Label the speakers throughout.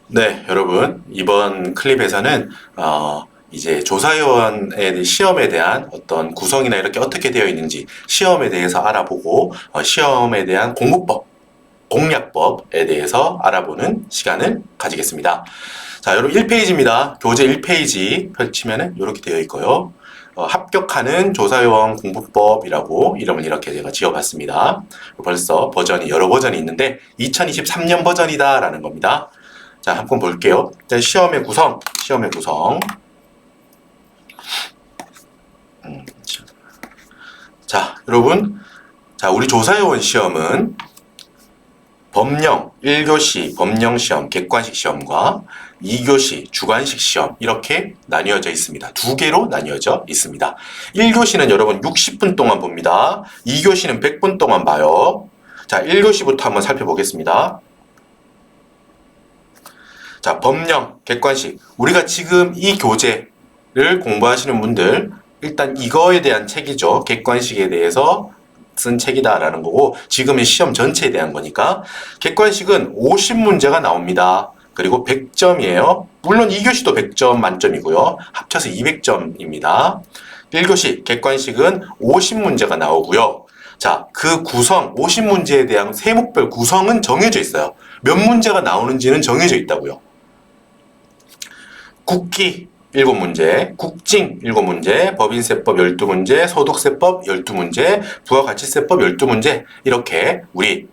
Speaker 1: 네, 여러분, 이번 클립에서는, 이제 조사위원의 시험에 대한 어떤 구성이나 이렇게 어떻게 되어 있는지 시험에 대해서 알아보고, 시험에 대한 공부법, 공략법에 대해서 알아보는 시간을 가지겠습니다. 자, 여러분 1페이지입니다. 교재 1페이지 펼치면은 이렇게 되어 있고요. 합격하는 조사위원 공부법이라고 이름을 이렇게 제가 지어봤습니다. 벌써 버전이 여러 버전이 있는데 2023년 버전이다라는 겁니다. 자, 한번 볼게요. 일단 시험의 구성. 자, 여러분. 자, 우리 조사위원 시험은 법령 1교시 법령 시험, 객관식 시험과 2교시 주관식 시험 이렇게 나뉘어져 있습니다. 두 개로 나뉘어져 있습니다. 1교시는 여러분 60분 동안 봅니다. 2교시는 100분 동안 봐요. 자, 1교시부터 한번 살펴보겠습니다. 자, 법령, 객관식. 우리가 지금 이 교재를 공부하시는 분들, 일단 이거에 대한 책이죠. 객관식에 대해서 쓴 책이다라는 거고, 지금의 시험 전체에 대한 거니까, 객관식은 50문제가 나옵니다. 그리고 100점이에요. 물론 2교시도 100점 만점이고요. 합쳐서 200점입니다. 1교시, 객관식은 50문제가 나오고요. 자, 그 구성, 50문제에 대한 세목별 구성은 정해져 있어요. 몇 문제가 나오는지는 정해져 있다고요. 국기 7문제, 국징 7문제, 법인세법 12문제, 소득세법 12문제, 부가가치세법 12문제 이렇게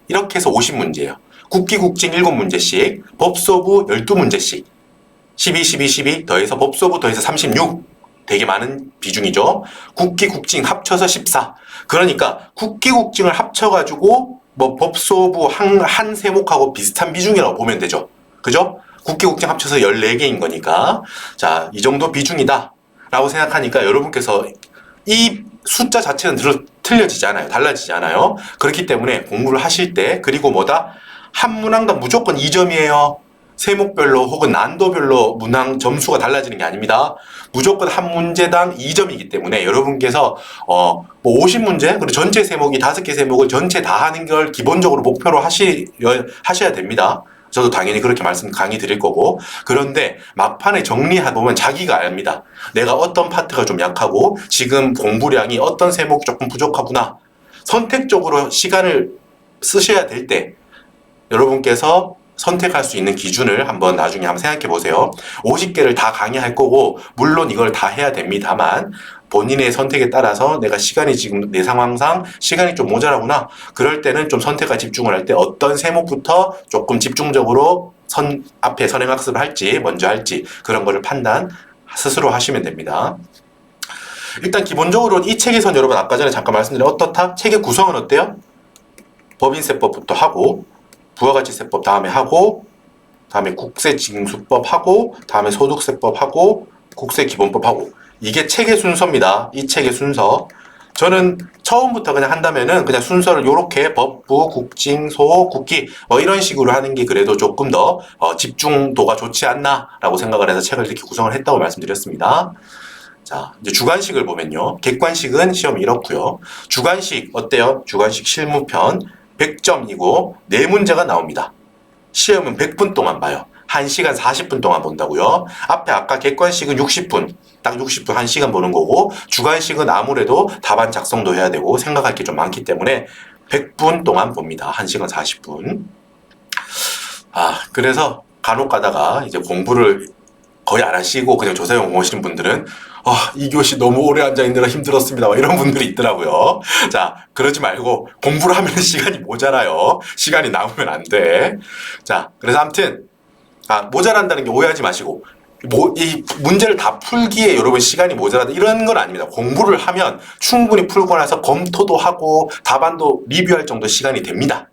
Speaker 1: 이렇게 해서 50문제예요. 국기, 국징 7문제씩, 법소부 12문제씩 12, 12, 12 더해서 법소부 더해서 36 되게 많은 비중이죠. 국기, 국징 합쳐서 14 그러니까 국기, 국징을 합쳐가지고 뭐 법소부 한 세목하고 비슷한 비중이라고 보면 되죠. 그죠? 국기, 국징 합쳐서 14개인 거니까 자, 이 정도 비중이다 라고 생각하니까 여러분께서 이 숫자 자체는 틀려지지 않아요. 달라지지 않아요. 그렇기 때문에 공부를 하실 때 그리고 뭐다? 한 문항당 무조건 2점이에요. 세목별로 혹은 난도별로 문항 점수가 달라지는 게 아닙니다. 무조건 한 문제당 2점이기 때문에 여러분께서 뭐 50문제 그리고 전체 세목이 5개 세목을 전체 다 하는 걸 기본적으로 목표로 하셔야 됩니다. 저도 당연히 그렇게 강의 드릴 거고 그런데 막판에 정리해보면 자기가 압니다. 내가 어떤 파트가 좀 약하고 지금 공부량이 어떤 세목이 조금 부족하구나. 선택적으로 시간을 쓰셔야 될 때 여러분께서 선택할 수 있는 기준을 나중에 한번 생각해 보세요. 50개를 다 강의할 거고 물론 이걸 다 해야 됩니다만 본인의 선택에 따라서 내가 시간이 지금 내 상황상 시간이 좀 모자라구나. 그럴 때는 좀 선택과 집중을 할 때 어떤 세목부터 조금 집중적으로 앞에 선행학습을 할지 먼저 할지 그런 거를 판단 스스로 하시면 됩니다. 일단 기본적으로 이 책에선 여러분 아까 전에 잠깐 말씀드린 어떻다? 책의 구성은 어때요? 법인세법부터 하고 부가가치세법 다음에 하고 다음에 국세징수법 하고 다음에 소득세법 하고 국세기본법 하고 이게 책의 순서입니다. 이 책의 순서. 저는 처음부터 그냥 한다면은 그냥 순서를 요렇게 법부, 국징, 소, 국기 뭐 이런 식으로 하는 게 그래도 조금 더 집중도가 좋지 않나라고 생각을 해서 책을 이렇게 구성을 했다고 말씀드렸습니다. 자, 이제 주관식을 보면요. 객관식은 시험이 이렇고요. 주관식 어때요? 주관식 실무편 100점이고 4문제가 나옵니다. 시험은 100분 동안 봐요. 1시간 40분 동안 본다고요. 앞에 아까 객관식은 60분, 딱 60분 1시간 보는 거고 주관식은 아무래도 답안 작성도 해야 되고 생각할 게 좀 많기 때문에 100분 동안 봅니다. 1시간 40분. 그래서 간혹 가다가 이제 공부를 거의 안 하시고 그냥 조사용 오시는 분들은 이 교시 너무 오래 앉아있느라 힘들었습니다. 이런 분들이 있더라고요. 자, 그러지 말고 공부를 하면 시간이 모자라요. 시간이 남으면 안 돼. 자, 그래서 아무튼 모자란다는 게 오해하지 마시고 이 문제를 다 풀기에 여러분 시간이 모자라다 이런 건 아닙니다. 공부를 하면 충분히 풀고 나서 검토도 하고 답안도 리뷰할 정도 시간이 됩니다.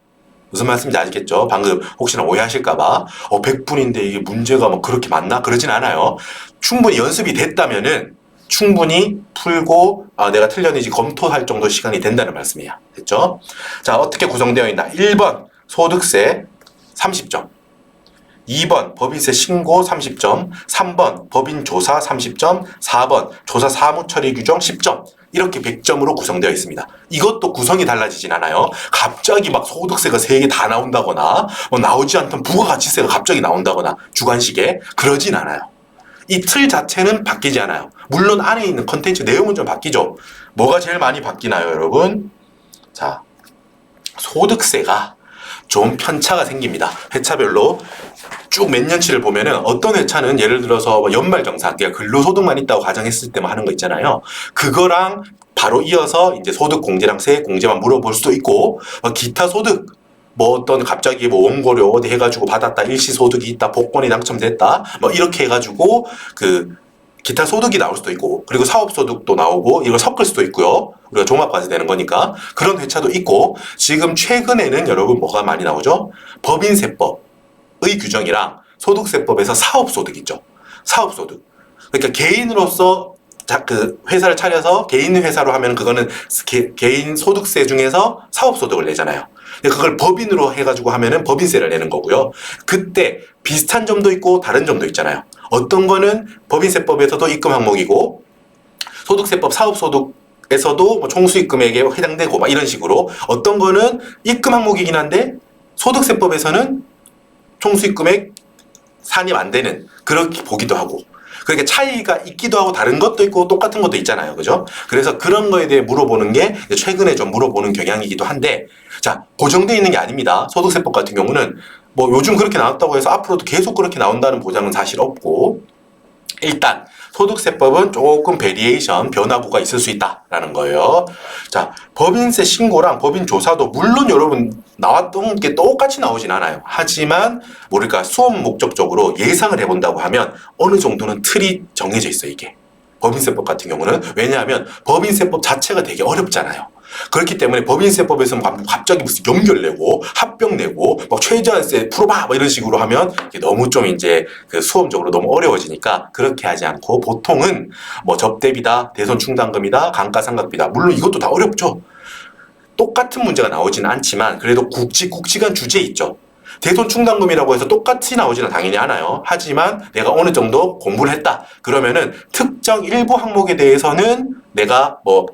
Speaker 1: 무슨 말씀인지 아시겠죠? 방금 혹시나 오해하실까봐 100분인데 이게 문제가 뭐 그렇게 많나? 그러진 않아요. 충분히 연습이 됐다면은 충분히 풀고 내가 틀렸는지 검토할 정도 시간이 된다는 말씀이에요. 됐죠? 자, 어떻게 구성되어 있나? 1번 소득세 30점 2번 법인세 신고 30점 3번 법인조사 30점 4번 조사 사무처리 규정 10점 이렇게 100점으로 구성되어 있습니다. 이것도 구성이 달라지진 않아요. 갑자기 막 소득세가 3개 다 나온다거나 뭐 나오지 않던 부가가치세가 갑자기 나온다거나 주관식에 그러진 않아요. 이 틀 자체는 바뀌지 않아요. 물론 안에 있는 컨텐츠 내용은 좀 바뀌죠. 뭐가 제일 많이 바뀌나요, 여러분? 자, 소득세가 좀 편차가 생깁니다. 회차별로 쭉 몇 년치를 보면은 어떤 회차는 예를 들어서 연말정산, 그러니까 근로소득만 있다고 가정했을 때만 하는 거 있잖아요. 그거랑 바로 이어서 이제 소득공제랑 세액공제만 물어볼 수도 있고, 기타 소득, 뭐 어떤 갑자기 뭐 원고료 어디 해가지고 받았다, 일시소득이 있다, 복권이 당첨됐다, 뭐 이렇게 해가지고 그 기타 소득이 나올 수도 있고, 그리고 사업소득도 나오고, 이걸 섞을 수도 있고요. 우리가 종합과세 되는 거니까. 그런 회차도 있고, 지금 최근에는 여러분 뭐가 많이 나오죠? 법인세법의 규정이랑 소득세법에서 사업소득 있죠. 사업소득. 그러니까 개인으로서 그 회사를 차려서 개인 회사로 하면 그거는 개인 소득세 중에서 사업소득을 내잖아요. 그걸 법인으로 해가지고 하면은 법인세를 내는 거고요. 그때 비슷한 점도 있고 다른 점도 있잖아요. 어떤 거는 법인세법에서도 입금 항목이고 소득세법 사업소득에서도 뭐 총수입금액에 해당되고 막 이런 식으로, 어떤 거는 입금 항목이긴 한데 소득세법에서는 총수입금액 산입 안 되는, 그렇게 보기도 하고, 그러니까 차이가 있기도 하고 다른 것도 있고 똑같은 것도 있잖아요. 그죠? 그래서 그런 거에 대해 물어보는 게 최근에 좀 물어보는 경향이기도 한데, 자, 고정되어 있는 게 아닙니다. 소득세법 같은 경우는 뭐 요즘 그렇게 나왔다고 해서 앞으로도 계속 그렇게 나온다는 보장은 사실 없고, 일단 소득세법은 조금 베리에이션, 변화구가 있을 수 있다라는 거예요. 자, 법인세 신고랑 법인조사도 물론 여러분 나왔던 게 똑같이 나오진 않아요. 하지만 우리가 수업 목적적으로 예상을 해본다고 하면 어느 정도는 틀이 정해져 있어요, 이게. 법인세법 같은 경우는. 왜냐하면 법인세법 자체가 되게 어렵잖아요. 그렇기 때문에 법인세법에서 갑자기 무슨 연결 내고 합병 내고 막 최저한세 풀어봐 뭐 이런 식으로 하면 너무 좀 이제 그 수험적으로 너무 어려워지니까 그렇게 하지 않고, 보통은 뭐 접대비다, 대손 충당금이다, 감가상각비다, 물론 이것도 다 어렵죠. 똑같은 문제가 나오지는 않지만 그래도 국지간 주제 있죠. 대손 충당금이라고 해서 똑같이 나오지는 당연히 않아요. 하지만 내가 어느 정도 공부를 했다 그러면은 특정 일부 항목에 대해서는 내가 뭐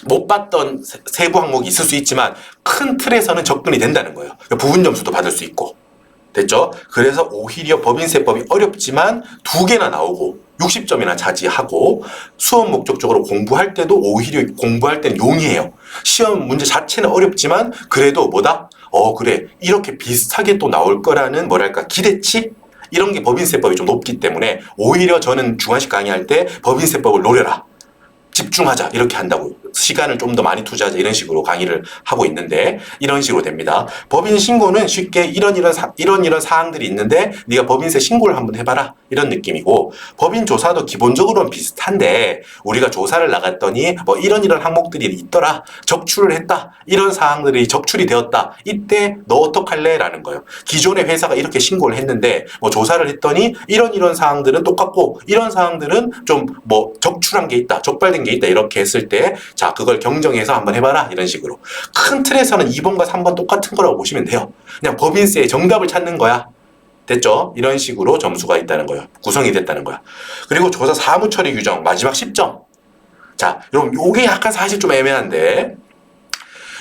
Speaker 1: 못 봤던 세부 항목이 있을 수 있지만 큰 틀에서는 접근이 된다는 거예요. 부분 점수도 받을 수 있고. 됐죠? 그래서 오히려 법인세법이 어렵지만 2개나 나오고 60점이나 차지하고, 수업 목적적으로 공부할 때도 오히려 공부할 때는 용이해요. 시험 문제 자체는 어렵지만 그래도 뭐다? 그래, 이렇게 비슷하게 또 나올 거라는 뭐랄까 기대치? 이런 게 법인세법이 좀 높기 때문에 오히려 저는 중간식 강의할 때 법인세법을 노려라, 집중하자, 이렇게 한다고, 시간을 좀 더 많이 투자하자, 이런 식으로 강의를 하고 있는데, 이런 식으로 됩니다. 법인 신고는 쉽게 이런 사항들이 있는데 네가 법인세 신고를 한번 해봐라, 이런 느낌이고, 법인 조사도 기본적으로는 비슷한데 우리가 조사를 나갔더니 뭐 이런 항목들이 있더라, 적출을 했다, 이런 사항들이 적출이 되었다, 이때 너 어떡할래? 라는 거예요. 기존의 회사가 이렇게 신고를 했는데 뭐 조사를 했더니 이런 사항들은 똑같고 이런 사항들은 좀 뭐 적출한 게 있다, 적발된 게 있다, 이렇게 했을 때 자, 그걸 경정해서 한번 해봐라, 이런 식으로. 큰 틀에서는 2번과 3번 똑같은 거라고 보시면 돼요. 그냥 법인세의 정답을 찾는 거야. 됐죠? 이런 식으로 점수가 있다는 거예요. 구성이 됐다는 거야. 그리고 조사 사무처리 규정 마지막 10점. 자, 여러분 요게 약간 사실 좀 애매한데,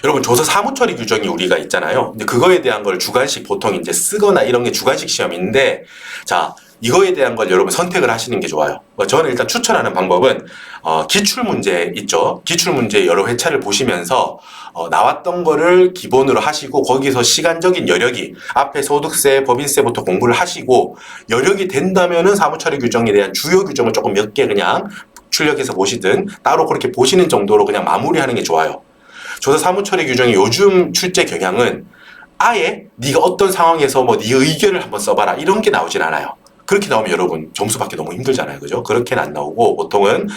Speaker 1: 여러분 조사 사무처리 규정이 우리가 있잖아요. 근데 그거에 대한 걸 주관식 보통 이제 쓰거나 이런 게 주관식 시험인데, 자, 이거에 대한 걸 여러분 선택을 하시는 게 좋아요. 저는 일단 추천하는 방법은 기출문제 있죠. 기출문제 여러 회차를 보시면서 나왔던 거를 기본으로 하시고, 거기서 시간적인 여력이 앞에 소득세, 법인세부터 공부를 하시고, 여력이 된다면은 사무처리 규정에 대한 주요 규정을 조금 몇 개 그냥 출력해서 보시든 따로 그렇게 보시는 정도로 그냥 마무리하는 게 좋아요. 조사 사무처리 규정의 요즘 출제 경향은 아예 네가 어떤 상황에서 뭐 네 의견을 한번 써봐라, 이런 게 나오진 않아요. 그렇게 나오면 여러분 점수 받기 너무 힘들잖아요. 그죠? 그렇게는 안 나오고, 보통은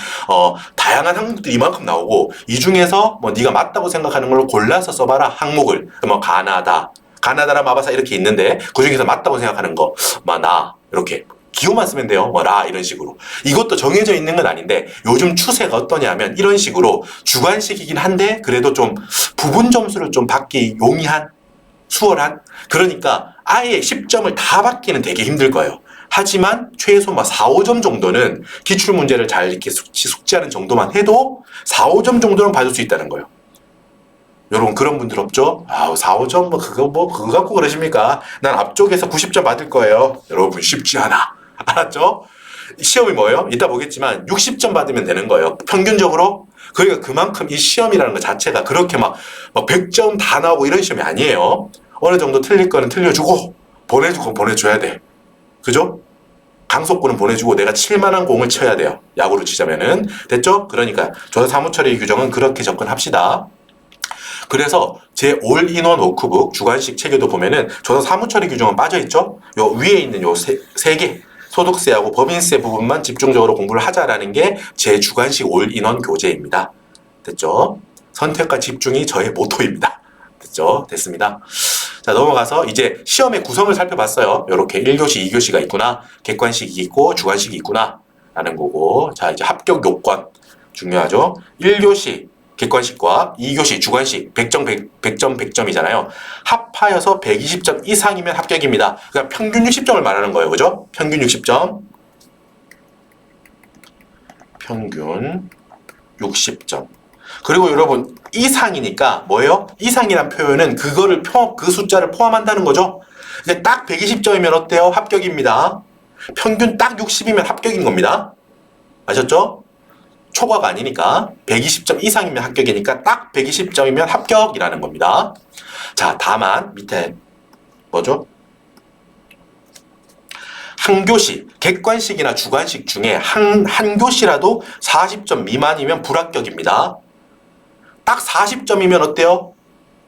Speaker 1: 다양한 항목들이 이만큼 나오고, 이 중에서 뭐 네가 맞다고 생각하는 걸 골라서 써봐라, 항목을. 뭐 가나다라 마바사 이렇게 있는데 그 중에서 맞다고 생각하는 거 나 이렇게 기호만 쓰면 돼요. 뭐 라, 이런 식으로. 이것도 정해져 있는 건 아닌데 요즘 추세가 어떠냐면 이런 식으로 주관식이긴 한데 그래도 좀 부분 점수를 좀 받기 용이한 수월한? 그러니까 아예 10점을 다 받기는 되게 힘들 거예요. 하지만 최소 4, 5점 정도는 기출문제를 잘 이렇게 숙지하는 정도만 해도 4, 5점 정도는 받을 수 있다는 거예요. 여러분 그런 분들 없죠? 4, 5점 그거 갖고 그러십니까? 난 앞쪽에서 90점 받을 거예요. 여러분 쉽지 않아. 알았죠? 시험이 뭐예요? 이따 보겠지만 60점 받으면 되는 거예요. 평균적으로. 그러니까 그만큼 이 시험이라는 것 자체가 그렇게 막 100점 다 나오고 이런 시험이 아니에요. 어느 정도 틀릴 거는 틀려주고 보내줘야 돼. 그죠? 강속구는 보내주고 내가 칠만한 공을 쳐야 돼요. 야구로 치자면은. 됐죠? 그러니까 조사 사무처리 규정은 그렇게 접근합시다. 그래서 제 올인원 워크북 주관식 체계도 보면은 조사 사무처리 규정은 빠져있죠? 요 위에 있는 요 세 개. 소득세하고 법인세 부분만 집중적으로 공부를 하자라는 게 제 주관식 올인원 교재입니다. 됐죠? 선택과 집중이 저의 모토입니다. 됐죠? 됐습니다. 자, 넘어가서 이제 시험의 구성을 살펴봤어요. 이렇게 1교시, 2교시가 있구나. 객관식이 있고 주관식이 있구나. 라는 거고. 자, 이제 합격 요건. 중요하죠? 1교시 객관식과 2교시 주관식 100점, 100점이잖아요. 합하여서 120점 이상이면 합격입니다. 그러니까 평균 60점을 말하는 거예요. 그죠? 평균 60점. 평균 60점. 그리고 여러분 이상이니까 뭐예요? 이상이란 표현은 그거를 그 숫자를 포함한다는 거죠. 이제 딱 120점이면 어때요? 합격입니다. 평균 딱 60이면 합격인 겁니다. 아셨죠? 초과가 아니니까 120점 이상이면 합격이니까 딱 120점이면 합격이라는 겁니다. 자, 다만 밑에 뭐죠? 한 교시, 객관식이나 주관식 중에 한 교시라도 40점 미만이면 불합격입니다. 딱 40점이면 어때요?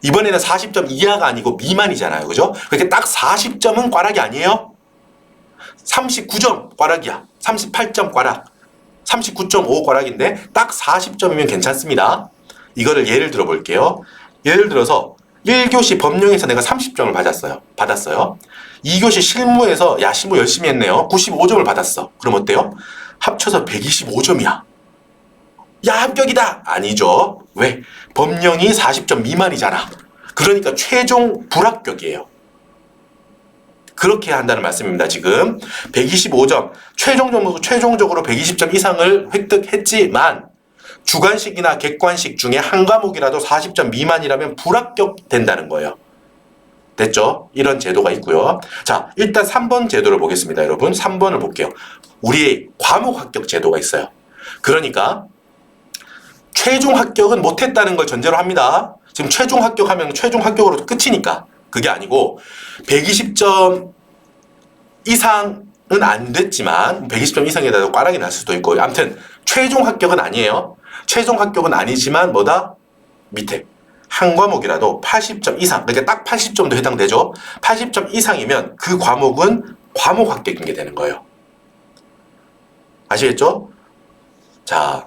Speaker 1: 이번에는 40점 이하가 아니고 미만이잖아요. 그죠? 그렇게 딱 40점은 꽈락이 아니에요? 39점 꽈락이야. 38점 꽈락. 39.5 꽈락인데 딱 40점이면 괜찮습니다. 이거를 예를 들어 볼게요. 예를 들어서 1교시 법령에서 내가 30점을 받았어요. 2교시 실무에서 야 실무 열심히 했네요. 95점을 받았어. 그럼 어때요? 합쳐서 125점이야. 야 합격이다! 아니죠. 왜? 법령이 40점 미만이잖아. 그러니까 최종 불합격이에요. 그렇게 한다는 말씀입니다. 지금 125점 최종적으로 120점 이상을 획득했지만 주관식이나 객관식 중에 한 과목이라도 40점 미만이라면 불합격된다는 거예요. 됐죠? 이런 제도가 있고요. 자, 일단 3번 제도를 보겠습니다. 여러분 3번을 볼게요. 우리의 과목 합격 제도가 있어요. 그러니까 최종 합격은 못했다는 걸 전제로 합니다. 지금 최종 합격하면 최종 합격으로 끝이니까 그게 아니고 120점 이상은 안 됐지만 120점 이상에다가 꽈락이 날 수도 있고 아무튼 최종 합격은 아니에요. 최종 합격은 아니지만 뭐다? 밑에 한 과목이라도 80점 이상 그러니까 딱 80점도 해당되죠. 80점 이상이면 그 과목은 과목 합격인 게 되는 거예요. 아시겠죠? 자,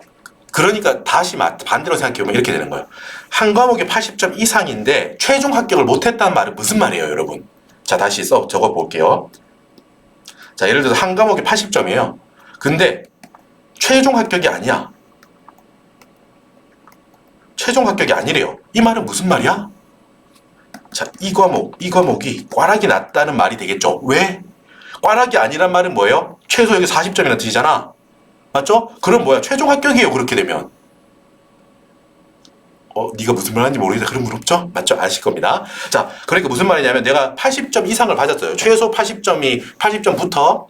Speaker 1: 그러니까 다시 반대로 생각해보면 이렇게 되는 거예요. 한 과목이 80점 이상인데 최종 합격을 못했다는 말은 무슨 말이에요, 여러분? 자, 다시 적어볼게요. 자, 예를 들어서 한 과목이 80점이에요. 근데 최종 합격이 아니야. 최종 합격이 아니래요. 이 말은 무슨 말이야? 자, 이 과목이 꽈락이 났다는 말이 되겠죠. 왜? 꽈락이 아니란 말은 뭐예요? 최소 여기 40점이나 드리잖아. 맞죠? 그럼 뭐야? 최종 합격이에요. 그렇게 되면. 네가 무슨 말 하는지 모르겠다. 그럼 무섭죠? 맞죠? 아실 겁니다. 자, 그러니까 무슨 말이냐면 내가 80점 이상을 받았어요. 최소 80점부터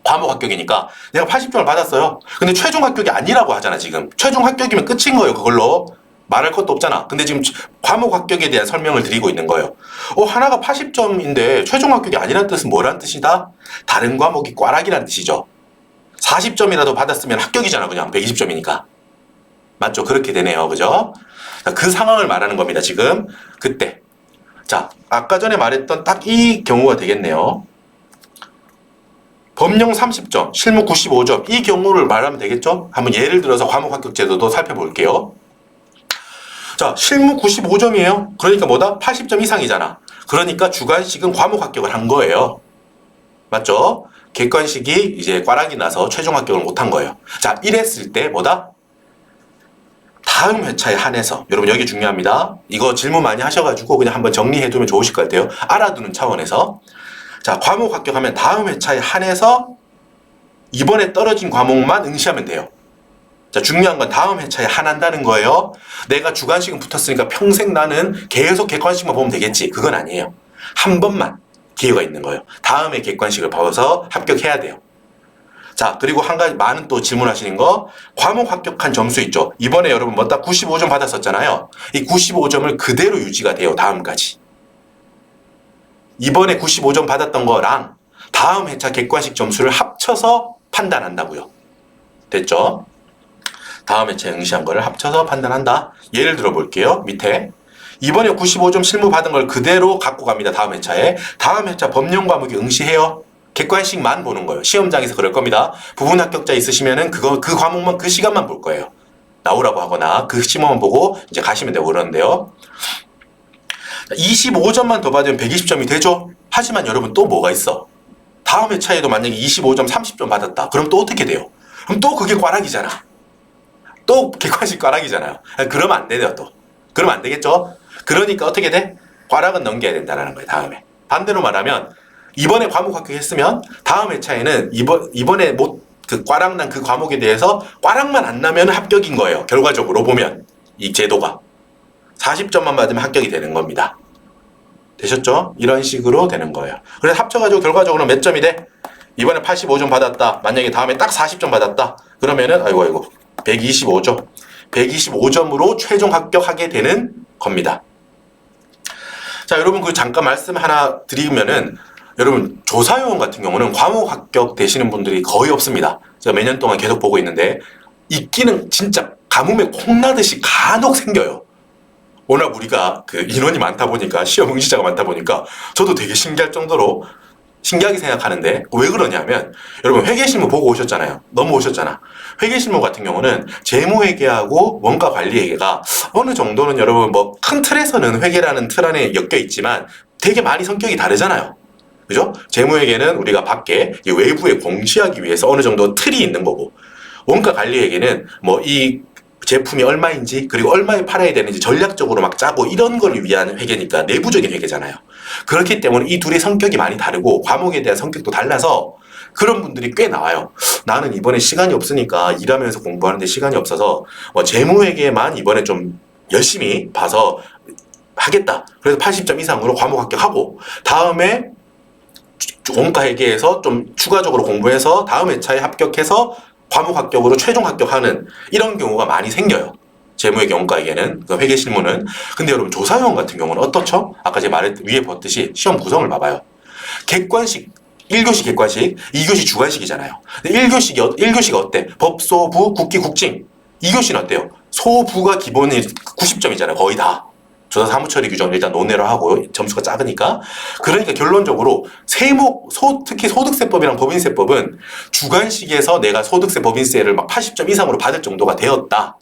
Speaker 1: 과목 합격이니까 내가 80점을 받았어요. 근데 최종 합격이 아니라고 하잖아, 지금. 최종 합격이면 끝인 거예요, 그걸로. 말할 것도 없잖아. 근데 지금 과목 합격에 대한 설명을 드리고 있는 거예요. 하나가 80점인데 최종 합격이 아니라는 뜻은 뭐란 뜻이다? 다른 과목이 꽈락이라는 뜻이죠. 40점이라도 받았으면 합격이잖아, 그냥. 120점이니까. 맞죠? 그렇게 되네요. 그죠? 그 상황을 말하는 겁니다, 지금. 그때. 자, 아까 전에 말했던 딱 이 경우가 되겠네요. 법령 30점, 실무 95점. 이 경우를 말하면 되겠죠? 한번 예를 들어서 과목 합격 제도도 살펴볼게요. 자, 실무 95점이에요. 그러니까 뭐다? 80점 이상이잖아. 그러니까 주관식은 과목 합격을 한 거예요. 맞죠? 객관식이 이제 꽈락이 나서 최종 합격을 못한 거예요. 자, 이랬을 때 뭐다? 다음 회차에 한해서, 여러분 여기 중요합니다. 이거 질문 많이 하셔가지고 그냥 한번 정리해두면 좋으실 것 같아요. 알아두는 차원에서. 자, 과목 합격하면 다음 회차에 한해서 이번에 떨어진 과목만 응시하면 돼요. 자, 중요한 건 다음 회차에 한한다는 거예요. 내가 주관식은 붙었으니까 평생 나는 계속 객관식만 보면 되겠지. 그건 아니에요. 한 번만 기회가 있는 거예요. 다음에 객관식을 봐서 합격해야 돼요. 자, 그리고 한 가지 많은 또 질문하시는 거, 과목 합격한 점수 있죠. 이번에 여러분 뭐 딱 95점 받았었잖아요. 이 95점을 그대로 유지가 돼요. 다음까지. 이번에 95점 받았던 거랑 다음 회차 객관식 점수를 합쳐서 판단한다고요. 됐죠? 다음 회차에 응시한 거를 합쳐서 판단한다. 예를 들어 볼게요. 밑에 이번에 95점 실무 받은 걸 그대로 갖고 갑니다. 다음 회차에. 다음 회차 법령 과목에 응시해요. 객관식만 보는 거예요. 시험장에서 그럴 겁니다. 부분 합격자 있으시면은 그 과목만 그 시간만 볼 거예요. 나오라고 하거나 그 시험만 보고 이제 가시면 되고 그러는데요. 25점만 더 받으면 120점이 되죠? 하지만 여러분 또 뭐가 있어? 다음 회차에도 만약에 25점, 30점 받았다. 그럼 또 어떻게 돼요? 그럼 또 그게 꽈락이잖아. 또 객관식 꽈락이잖아요. 그러면 안 돼요, 또. 그러면 안 되겠죠? 그러니까 어떻게 돼? 꽈락은 넘겨야 된다는 거예요, 다음에. 반대로 말하면, 이번에 과목 합격했으면, 다음 회차에는 이번에 그 꽈락 난 그 과목에 대해서 꽈락만 안 나면 합격인 거예요. 결과적으로 보면. 이 제도가. 40점만 받으면 합격이 되는 겁니다. 되셨죠? 이런 식으로 되는 거예요. 그래서 합쳐가지고 결과적으로 몇 점이 돼? 이번에 85점 받았다. 만약에 다음에 딱 40점 받았다. 그러면은, 아이고. 125점. 125점으로 최종 합격하게 되는 겁니다. 자, 여러분 그 잠깐 말씀 하나 드리면은 여러분 조사요원 같은 경우는 과목 합격 되시는 분들이 거의 없습니다. 제가 몇 년 동안 계속 보고 있는데 있기는 진짜 가뭄에 콩나듯이 간혹 생겨요. 워낙 우리가 그 인원이 많다 보니까 시험 응시자가 많다 보니까 저도 되게 신기할 정도로 신기하게 생각하는데 왜 그러냐면 여러분 회계실무 보고 오셨잖아요. 넘어오셨잖아. 회계실무 같은 경우는 재무회계하고 원가관리회계가 어느 정도는 여러분 뭐 큰 틀에서는 회계라는 틀 안에 엮여 있지만 되게 많이 성격이 다르잖아요. 그죠? 재무회계는 우리가 밖에 외부에 공시하기 위해서 어느 정도 틀이 있는 거고 원가관리회계는 뭐 이 제품이 얼마인지 그리고 얼마에 팔아야 되는지 전략적으로 막 짜고 이런 걸 위한 회계니까 내부적인 회계잖아요. 그렇기 때문에 이 둘의 성격이 많이 다르고 과목에 대한 성격도 달라서 그런 분들이 꽤 나와요. 나는 이번에 시간이 없으니까 일하면서 공부하는데 시간이 없어서 재무회계만 이번에 좀 열심히 봐서 하겠다. 그래서 80점 이상으로 과목 합격하고 다음에 원가회계에서 좀 추가적으로 공부해서 다음 회차에 합격해서 과목 합격으로 최종 합격하는 이런 경우가 많이 생겨요. 재무회계 원가회계는 그 회계실무는. 근데 여러분 조사요원 같은 경우는 어떻죠? 아까 제가 위에 봤듯이 시험 구성을 봐봐요. 객관식 1교시 객관식, 2교시 주관식이잖아요. 근데 1교시가 어때? 법, 소, 부, 국기, 국징. 2교시는 어때요? 소, 부가 기본이 90점이잖아요. 거의 다. 조사 사무처리 규정 일단 논외로 하고 점수가 작으니까. 그러니까 결론적으로 세목, 특히 소득세법이랑 법인세법은 주관식에서 내가 소득세, 법인세를 막 80점 이상으로 받을 정도가 되었다.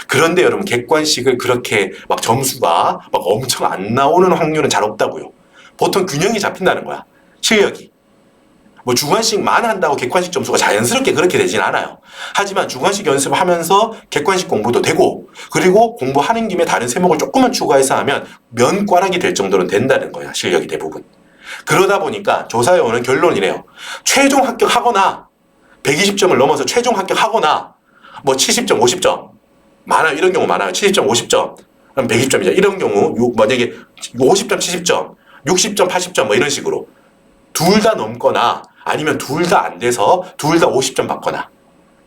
Speaker 1: 그런데 여러분 객관식을 그렇게 막 점수가 막 엄청 안 나오는 확률은 잘 없다고요. 보통 균형이 잡힌다는 거야. 실력이. 뭐 주관식만 한다고 객관식 점수가 자연스럽게 그렇게 되진 않아요. 하지만 주관식 연습을 하면서 객관식 공부도 되고 그리고 공부하는 김에 다른 세목을 조금만 추가해서 하면 면과락이 될 정도는 된다는 거야. 실력이 대부분. 그러다 보니까 조사요원은 결론이래요. 최종 합격하거나 120점을 넘어서 최종 합격하거나 뭐 70점, 50점 많아요. 이런 경우 많아요. 70점, 50점 그럼 120점이죠. 이런 경우 만약에 50점, 70점 60점, 80점 뭐 이런 식으로 둘 다 넘거나 아니면 둘 다 안 돼서 둘 다 50점 받거나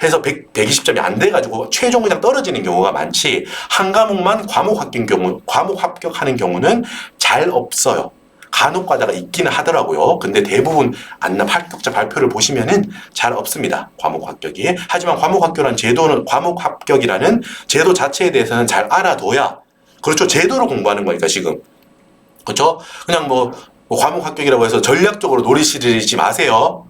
Speaker 1: 해서 120점이 안 돼가지고 최종 그냥 떨어지는 경우가 많지 한 과목만 과목 합격하는 경우는 잘 없어요. 간혹 가다가 있기는 하더라고요. 근데 대부분 합격자 발표를 보시면은 잘 없습니다. 과목 합격이. 하지만 과목 합격이라는 제도 자체에 대해서는 잘 알아둬야 그렇죠. 제도로 공부하는 거니까 지금. 그렇죠? 그냥 뭐 과목 합격이라고 해서 전략적으로 노리시지 마세요.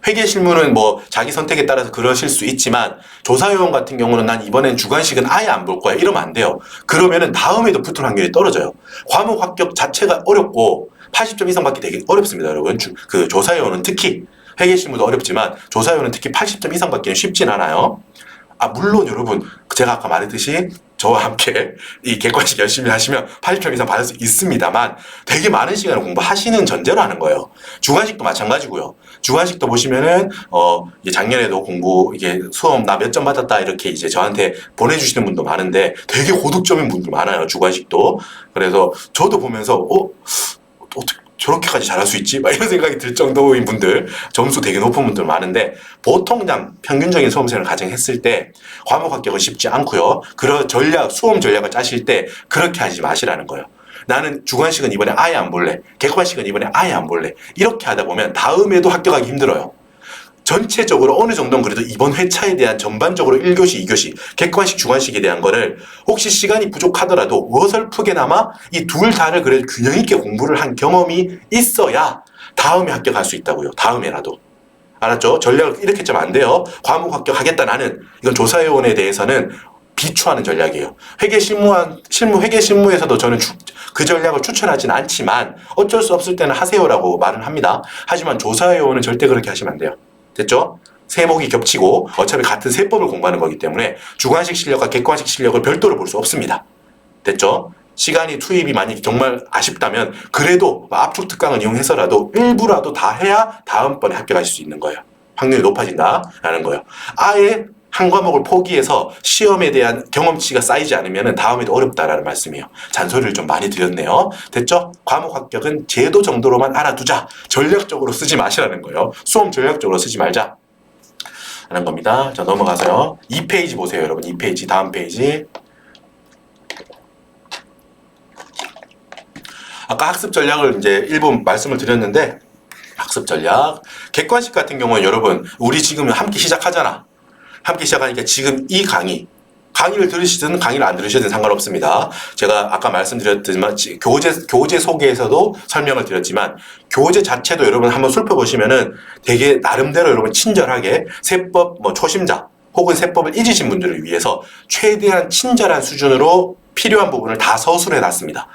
Speaker 1: 회계실무는 뭐 자기 선택에 따라서 그러실 수 있지만 조사요원 같은 경우는 난 이번엔 주관식은 아예 안 볼 거야 이러면 안 돼요. 그러면은 다음에도 붙을 확률이 떨어져요. 과목 합격 자체가 어렵고 80점 이상 받기 되게 어렵습니다, 여러분. 그 조사요원은 특히 회계실무도 어렵지만 조사요원은 특히 80점 이상 받기는 쉽진 않아요. 물론 여러분, 제가 아까 말했듯이 저와 함께 이 객관식 열심히 하시면 80점 이상 받을 수 있습니다만 되게 많은 시간을 공부하시는 전제로 하는 거예요. 주관식도 마찬가지고요. 주관식도 보시면은 작년에도 공부 이게 수험 나 몇 점 받았다 이렇게 이제 저한테 보내주시는 분도 많은데 되게 고득점인 분들 많아요. 주관식도. 그래서 저도 보면서 어떻게 저렇게까지 잘할 수 있지? 막 이런 생각이 들 정도인 분들, 점수 되게 높은 분들 많은데, 보통 그냥 평균적인 수험생을 가정했을 때, 과목 합격은 쉽지 않고요. 그런 수험 전략을 짜실 때, 그렇게 하지 마시라는 거예요. 나는 주관식은 이번에 아예 안 볼래. 객관식은 이번에 아예 안 볼래. 이렇게 하다 보면 다음에도 합격하기 힘들어요. 전체적으로 어느 정도는 그래도 이번 회차에 대한 전반적으로 1교시, 2교시, 객관식, 주관식에 대한 거를 혹시 시간이 부족하더라도 어설프게나마 이 둘 다를 그래도 균형 있게 공부를 한 경험이 있어야 다음에 합격할 수 있다고요. 다음에라도. 알았죠? 전략을 이렇게 짜면 안 돼요. 과목 합격하겠다 나는. 이건 조사회원에 대해서는 비추하는 전략이에요. 회계 실무에서도 저는 그 전략을 추천하지는 않지만 어쩔 수 없을 때는 하세요라고 말을 합니다. 하지만 조사회원은 절대 그렇게 하시면 안 돼요. 됐죠? 세목이 겹치고 어차피 같은 세법을 공부하는 거기 때문에 주관식 실력과 객관식 실력을 별도로 볼 수 없습니다. 됐죠? 시간이 투입이 많이 정말 아쉽다면 그래도 압축 특강을 이용해서라도 일부라도 다 해야 다음번에 합격하실 수 있는 거예요. 확률이 높아진다라는 거예요. 아예 한 과목을 포기해서 시험에 대한 경험치가 쌓이지 않으면 다음에도 어렵다라는 말씀이에요. 잔소리를 좀 많이 드렸네요. 됐죠? 과목 합격은 제도 정도로만 알아두자. 전략적으로 쓰지 마시라는 거예요. 수험 전략적으로 쓰지 말자. 라는 겁니다. 자, 넘어가서요. 2페이지 보세요, 여러분. 2페이지, 다음 페이지. 아까 학습 전략을 이제 일부 말씀을 드렸는데, 학습 전략. 객관식 같은 경우는 여러분, 우리 지금 함께 시작하잖아. 함께 시작하니까 지금 이 강의를 들으시든 강의를 안 들으시든 상관없습니다. 제가 아까 말씀드렸지만 교재 소개에서도 설명을 드렸지만 교재 자체도 여러분 한번 살펴보시면은 되게 나름대로 여러분 친절하게 세법 초심자 혹은 세법을 잊으신 분들을 위해서 최대한 친절한 수준으로 필요한 부분을 다 서술해 놨습니다.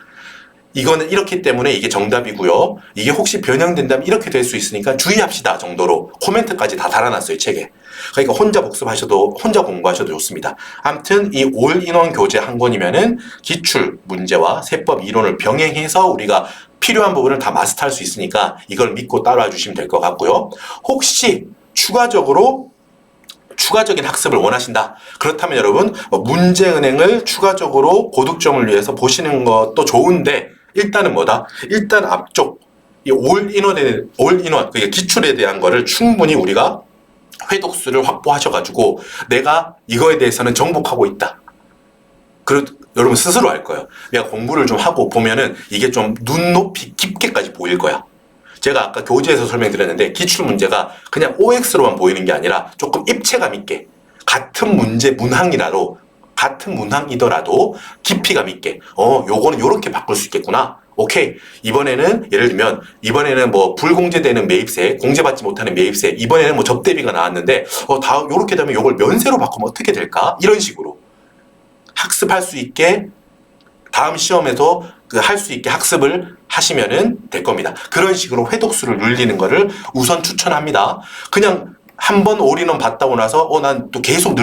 Speaker 1: 이거는 이렇기 때문에 이게 정답이고요. 이게 혹시 변형된다면 이렇게 될 수 있으니까 주의합시다 정도로 코멘트까지 다 달아놨어요, 책에. 그러니까 혼자 복습하셔도, 혼자 공부하셔도 좋습니다. 아무튼 이 올인원 교재 한 권이면은 기출 문제와 세법 이론을 병행해서 우리가 필요한 부분을 다 마스터할 수 있으니까 이걸 믿고 따라와 주시면 될 것 같고요. 혹시 추가적인 학습을 원하신다. 그렇다면 여러분 문제은행을 추가적으로 고득점을 위해서 보시는 것도 좋은데 일단은 뭐다? 일단 앞쪽 이 올인원 그게 기출에 대한 거를 충분히 우리가 회독수를 확보하셔가지고 내가 이거에 대해서는 정복하고 있다. 여러분 스스로 알 거예요. 내가 공부를 좀 하고 보면은 이게 좀 눈높이 깊게까지 보일 거야. 제가 아까 교재에서 설명드렸는데 기출 문제가 그냥 OX로만 보이는 게 아니라 조금 입체감 있게 같은 문항이더라도 깊이감 있게 요거는 요렇게 바꿀 수 있겠구나. 오케이. 이번에는 예를 들면 뭐 불공제되는 매입세, 공제받지 못하는 매입세, 이번에는 뭐 접대비가 나왔는데 다음 요렇게 되면 요걸 면세로 바꾸면 어떻게 될까? 이런 식으로 학습할 수 있게 다음 시험에도 할 수 있게 학습을 하시면은 될 겁니다. 그런 식으로 회독수를 늘리는 거를 우선 추천합니다. 그냥 한 번 올인원 받다고 나서 난 또 계속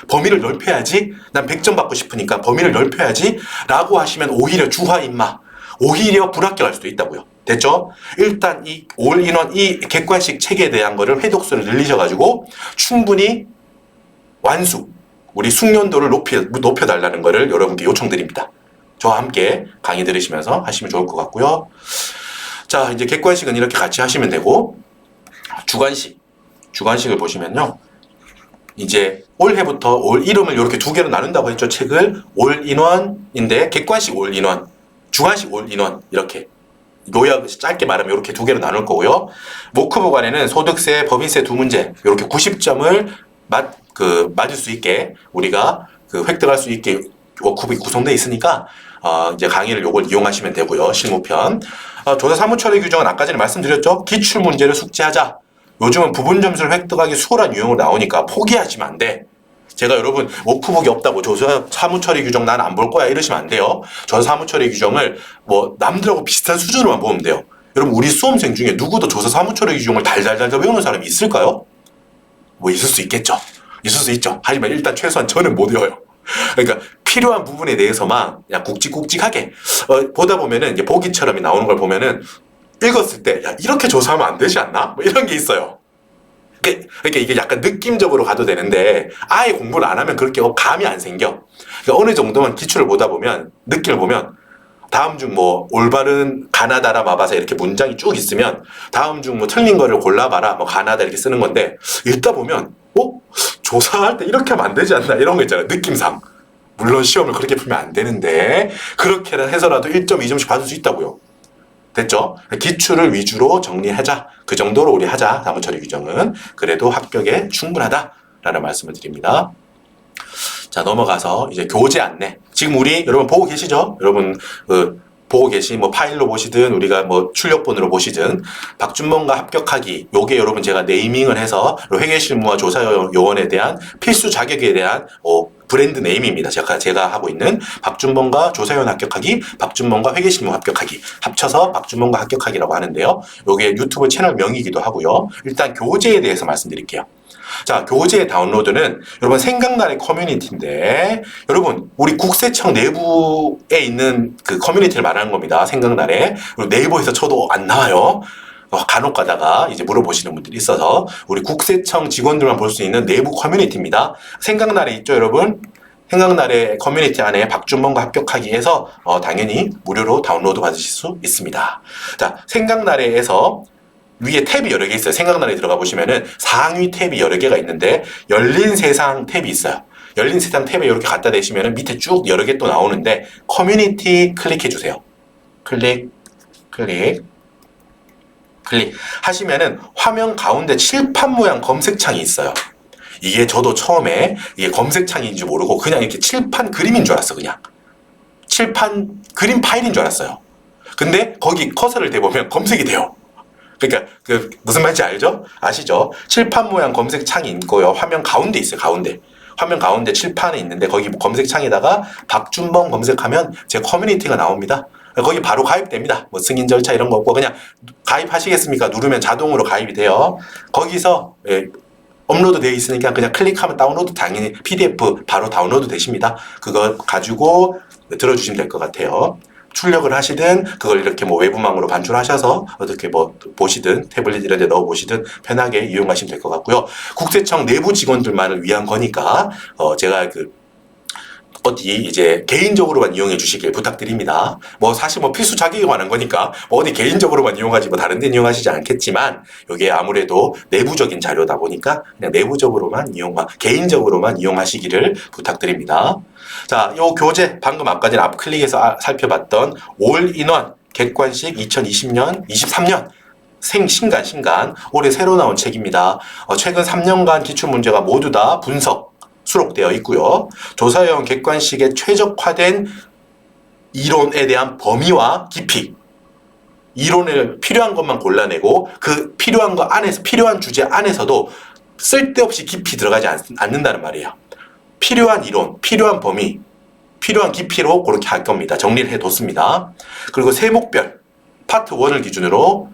Speaker 1: 범위를 넓혀야지, 난 100점 받고 싶으니까 범위를 넓혀야지 라고 하시면 오히려 주화인마, 오히려 불합격할 수도 있다고요. 됐죠? 일단 이 올인원 이 객관식 책에 대한 거를 회독수를 늘리셔가지고 충분히 우리 숙련도를 높여달라는 거를 여러분께 요청드립니다. 저와 함께 강의 들으시면서 하시면 좋을 것 같고요. 자, 이제 객관식은 이렇게 같이 하시면 되고, 주관식을 보시면요. 이제 올해부터 올 이름을 이렇게 두 개로 나눈다고 했죠. 책을 올인원인데 객관식 올인원, 주관식 올인원 이렇게 요약 짧게 말하면 이렇게 두 개로 나눌 거고요. 모크북안에는 소득세, 법인세 두 문제 이렇게 90점을 맞을 수 있게 우리가 획득할 수 있게 워크북이 구성되어 있으니까 이제 강의를 요걸 이용하시면 되고요. 실무편. 조사 사무 처리 규정은 아까 전에 말씀드렸죠. 기출 문제를 숙지하자. 요즘은 부분 점수를 획득하기 수월한 유형으로 나오니까 포기하시면 안 돼. 제가 여러분 워크북이 없다고 조사 사무 처리 규정 난 안 볼 거야 이러시면 안 돼요. 조사 사무 처리 규정을 뭐 남들하고 비슷한 수준으로만 보면 돼요. 여러분 우리 수험생 중에 누구도 조사 사무 처리 규정을 달달달 외우는 사람이 있을까요? 뭐 있을 수 있겠죠. 있을 수 있죠. 하지만 일단 최소한 저는 못 외워요. 그러니까 필요한 부분에 대해서만 그냥 굵직굵직하게 보다 보면은 이제 보기처럼 나오는 걸 보면은 읽었을 때 야, 이렇게 조사하면 안 되지 않나? 뭐 이런 게 있어요. 그러니까 이게 약간 느낌적으로 가도 되는데 아예 공부를 안 하면 그렇게 감이 안 생겨. 그러니까 어느 정도만 기출을 보다 보면 느낌을 보면 다음 중 뭐 올바른 가나다라 마바사 이렇게 문장이 쭉 있으면 다음 중 뭐 틀린 거를 골라봐라 뭐 가나다 이렇게 쓰는 건데 읽다 보면 조사할 때 이렇게 하면 안 되지 않나 이런 거 있잖아요. 느낌상. 물론 시험을 그렇게 풀면 안 되는데 그렇게 해서라도 1점, 2점씩 받을 수 있다고요. 됐죠? 기출을 위주로 정리하자. 그 정도로 우리 하자. 다문 처리 규정은. 그래도 합격에 충분하다라는 말씀을 드립니다. 자, 넘어가서 이제 교재 안내. 지금 우리 여러분 보고 계시죠? 여러분 보고 계신 뭐 파일로 보시든 우리가 뭐 출력본으로 보시든 박준범과 합격하기 요게 여러분 제가 네이밍을 해서 회계실무와 조사요원에 대한 필수 자격에 대한 브랜드 네임입니다. 제가 하고 있는 박준범과 조사요원 합격하기, 박준범과 회계실무 합격하기 합쳐서 박준범과 합격하기라고 하는데요. 요게 유튜브 채널 명이기도 하고요. 일단 교재에 대해서 말씀드릴게요. 자, 교재 다운로드는 여러분 생각나는 커뮤니티인데 여러분 우리 국세청 내부에 있는 그 커뮤니티를 말하는 겁니다. 생각나래. 그리고 네이버에서 쳐도 안 나와요. 간혹 가다가 이제 물어보시는 분들이 있어서 우리 국세청 직원들만 볼 수 있는 내부 커뮤니티입니다. 생각나래 있죠, 여러분? 생각나래 커뮤니티 안에 박준범과 합격하기에서 당연히 무료로 다운로드 받으실 수 있습니다. 자, 생각나래에서 위에 탭이 여러 개 있어요. 생각나래 들어가 보시면은 상위 탭이 여러 개가 있는데 열린 세상 탭이 있어요. 열린 세상 탭에 이렇게 갖다 대시면은 밑에 쭉 여러 개 또 나오는데 커뮤니티 클릭해 주세요. 클릭 하시면은 화면 가운데 칠판 모양 검색창이 있어요. 이게 저도 처음에 이게 검색창인지 모르고 그냥 이렇게 칠판 그림인 줄 알았어. 그냥 칠판 그림 파일인 줄 알았어요. 근데 거기 커서를 대보면 검색이 돼요. 그러니까 무슨 말인지 알죠? 아시죠? 칠판 모양 검색창이 있고요. 화면 가운데 있어요. 화면 가운데 칠판에 있는데 거기 검색창에다가 박준범 검색하면 제 커뮤니티가 나옵니다. 거기 바로 가입됩니다. 뭐 승인 절차 이런 거 없고 그냥 가입하시겠습니까? 누르면 자동으로 가입이 돼요. 거기서 업로드 되어 있으니까 그냥 클릭하면 다운로드 당연히 PDF 바로 다운로드 되십니다. 그거 가지고 들어주시면 될 것 같아요. 출력을 하시든 그걸 이렇게 뭐 외부망으로 반출하셔서 어떻게 뭐 보시든 태블릿 이런 데 넣어 보시든 편하게 이용하시면 될 것 같고요. 국세청 내부 직원들만을 위한 거니까 제가 어디 이제 개인적으로만 이용해 주시길 부탁드립니다. 뭐 사실 뭐 필수 자격에 관한 거니까 뭐 어디 개인적으로만 이용하지 뭐 다른 데는 이용하시지 않겠지만 이게 아무래도 내부적인 자료다 보니까 그냥 내부적으로만 개인적으로만 이용하시기를 부탁드립니다. 자, 요 교재 방금 아까 전에 앞클릭해서 살펴봤던 올인원 객관식 2020년, 23년 신간 올해 새로 나온 책입니다. 최근 3년간 기출문제가 모두 다 분석 수록되어 있고요. 조사형 객관식에 최적화된 이론에 대한 범위와 깊이 이론을 필요한 것만 골라내고 그 필요한 거 안에서 필요한 주제 안에서도 쓸데없이 깊이 들어가지 않는다는 말이에요. 필요한 이론, 필요한 범위, 필요한 깊이로 그렇게 할 겁니다. 정리를 해뒀습니다. 그리고 세목별 파트 1을 기준으로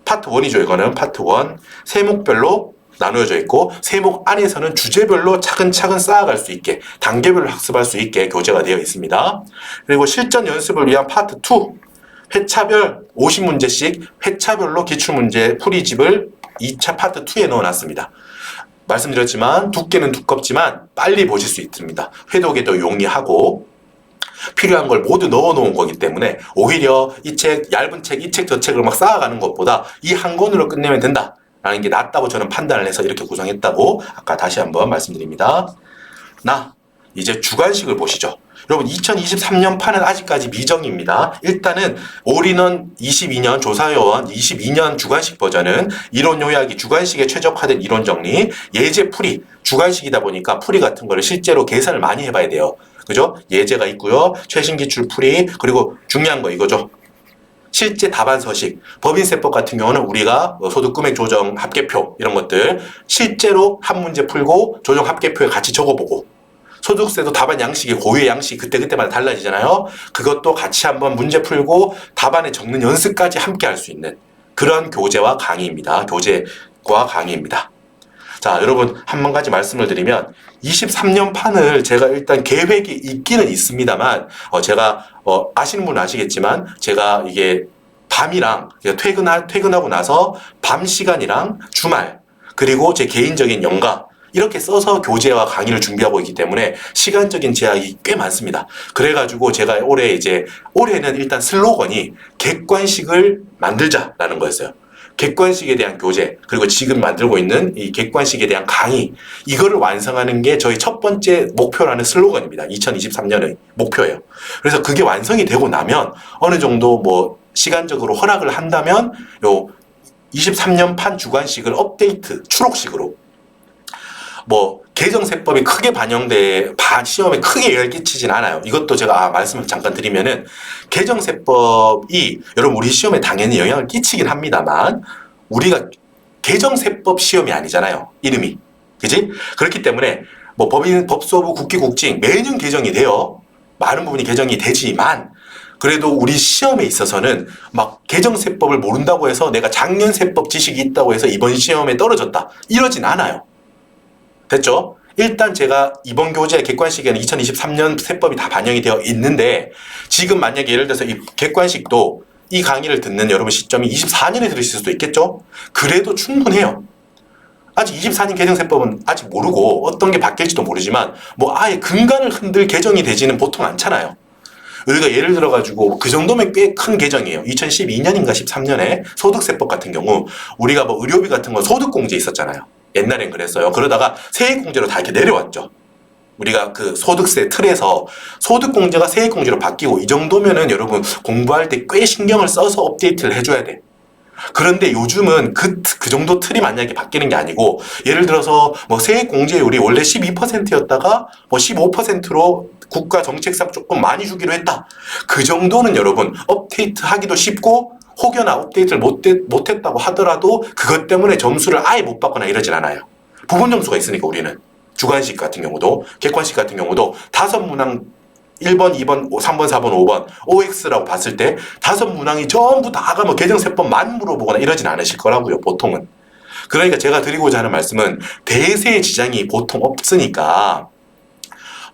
Speaker 1: 파트 1이죠. 이거는 파트 1 세목별로 나누어져 있고 세목 안에서는 주제별로 차근차근 쌓아갈 수 있게 단계별로 학습할 수 있게 교재가 되어 있습니다. 그리고 실전 연습을 위한 파트 2 회차별 50문제씩 회차별로 기출문제 풀이집을 2차 파트 2에 넣어놨습니다. 말씀드렸지만 두께는 두껍지만 빨리 보실 수 있습니다. 회독에도 용이하고 필요한 걸 모두 넣어놓은 거기 때문에 오히려 이 책, 얇은 책, 이 책, 저 책을 막 쌓아가는 것보다 이 한 권으로 끝내면 된다 라는 게 낫다고 저는 판단을 해서 이렇게 구성했다고 아까 다시 한번 말씀드립니다. 이제 주관식을 보시죠. 여러분 2023년 판은 아직까지 미정입니다. 일단은 올인원 22년 조사요원 22년 주관식 버전은 이론 요약이 주관식에 최적화된 이론 정리, 예제 풀이, 주관식이다 보니까 풀이 같은 거를 실제로 계산을 많이 해봐야 돼요. 그죠? 예제가 있고요. 최신 기출 풀이, 그리고 중요한 거 이거죠. 실제 답안 서식, 법인세법 같은 경우는 우리가 소득금액 조정 합계표 이런 것들 실제로 한 문제 풀고 조정 합계표에 같이 적어보고 소득세도 답안 양식이 고유의 양식이 그때그때마다 달라지잖아요. 그것도 같이 한번 문제 풀고 답안에 적는 연습까지 함께 할 수 있는 그런 교재와 강의입니다. 교재과 강의입니다. 자, 여러분 한 가지 말씀을 드리면 23년 판을 제가 일단 계획이 있기는 있습니다만 제가 아시는 분은 아시겠지만 제가 이게 밤이랑 퇴근하고 나서 밤 시간이랑 주말 그리고 제 개인적인 연가 이렇게 써서 교재와 강의를 준비하고 있기 때문에 시간적인 제약이 꽤 많습니다. 그래가지고 제가 올해는 일단 슬로건이 객관식을 만들자라는 거였어요. 객관식에 대한 교재, 그리고 지금 만들고 있는 이 객관식에 대한 강의, 이거를 완성하는 게 저희 첫 번째 목표라는 슬로건입니다. 2023년의 목표예요. 그래서 그게 완성이 되고 나면 어느 정도 뭐 시간적으로 허락을 한다면 요 23년 판 주관식을 업데이트, 추록식으로 뭐 개정세법이 크게 시험에 크게 영향을 끼치진 않아요. 이것도 제가 말씀을 잠깐 드리면은 개정세법이 여러분 우리 시험에 당연히 영향을 끼치긴 합니다만 우리가 개정세법 시험이 아니잖아요. 이름이. 그지? 그렇기 때문에 뭐 법소부, 국기, 국징 매년 개정이 돼요. 많은 부분이 개정이 되지만 그래도 우리 시험에 있어서는 막 개정세법을 모른다고 해서 내가 작년 세법 지식이 있다고 해서 이번 시험에 떨어졌다. 이러진 않아요. 됐죠? 일단 제가 이번 교재 객관식에는 2023년 세법이 다 반영이 되어 있는데 지금 만약에 예를 들어서 이 객관식도 이 강의를 듣는 여러분 시점이 24년에 들으실 수도 있겠죠? 그래도 충분해요. 아직 24년 개정세법은 아직 모르고 어떤 게 바뀔지도 모르지만 뭐 아예 근간을 흔들 개정이 되지는 보통 않잖아요. 우리가 예를 들어가지고 그 정도면 꽤 큰 개정이에요. 2012년인가 13년에 소득세법 같은 경우 우리가 뭐 의료비 같은 건 소득공제 있었잖아요. 옛날엔 그랬어요. 그러다가 세액공제로 다 이렇게 내려왔죠. 우리가 그 소득세 틀에서 소득공제가 세액공제로 바뀌고 이 정도면은 여러분 공부할 때 꽤 신경을 써서 업데이트를 해줘야 돼. 그런데 요즘은 그 정도 틀이 만약에 바뀌는 게 아니고 예를 들어서 뭐 세액공제율이 원래 12%였다가 뭐 15%로 국가 정책상 조금 많이 주기로 했다. 그 정도는 여러분 업데이트 하기도 쉽고 혹여나 업데이트를 못했다고 하더라도 그것 때문에 점수를 아예 못 받거나 이러진 않아요. 부분 점수가 있으니까 우리는. 주관식 같은 경우도 객관식 같은 경우도 5문항 1번, 2번, 3번, 4번, 5번 OX라고 봤을 때 5문항이 전부 다가 뭐 개정세법만 물어보거나 이러진 않으실 거라고요. 보통은. 그러니까 제가 드리고자 하는 말씀은 대세의 지장이 보통 없으니까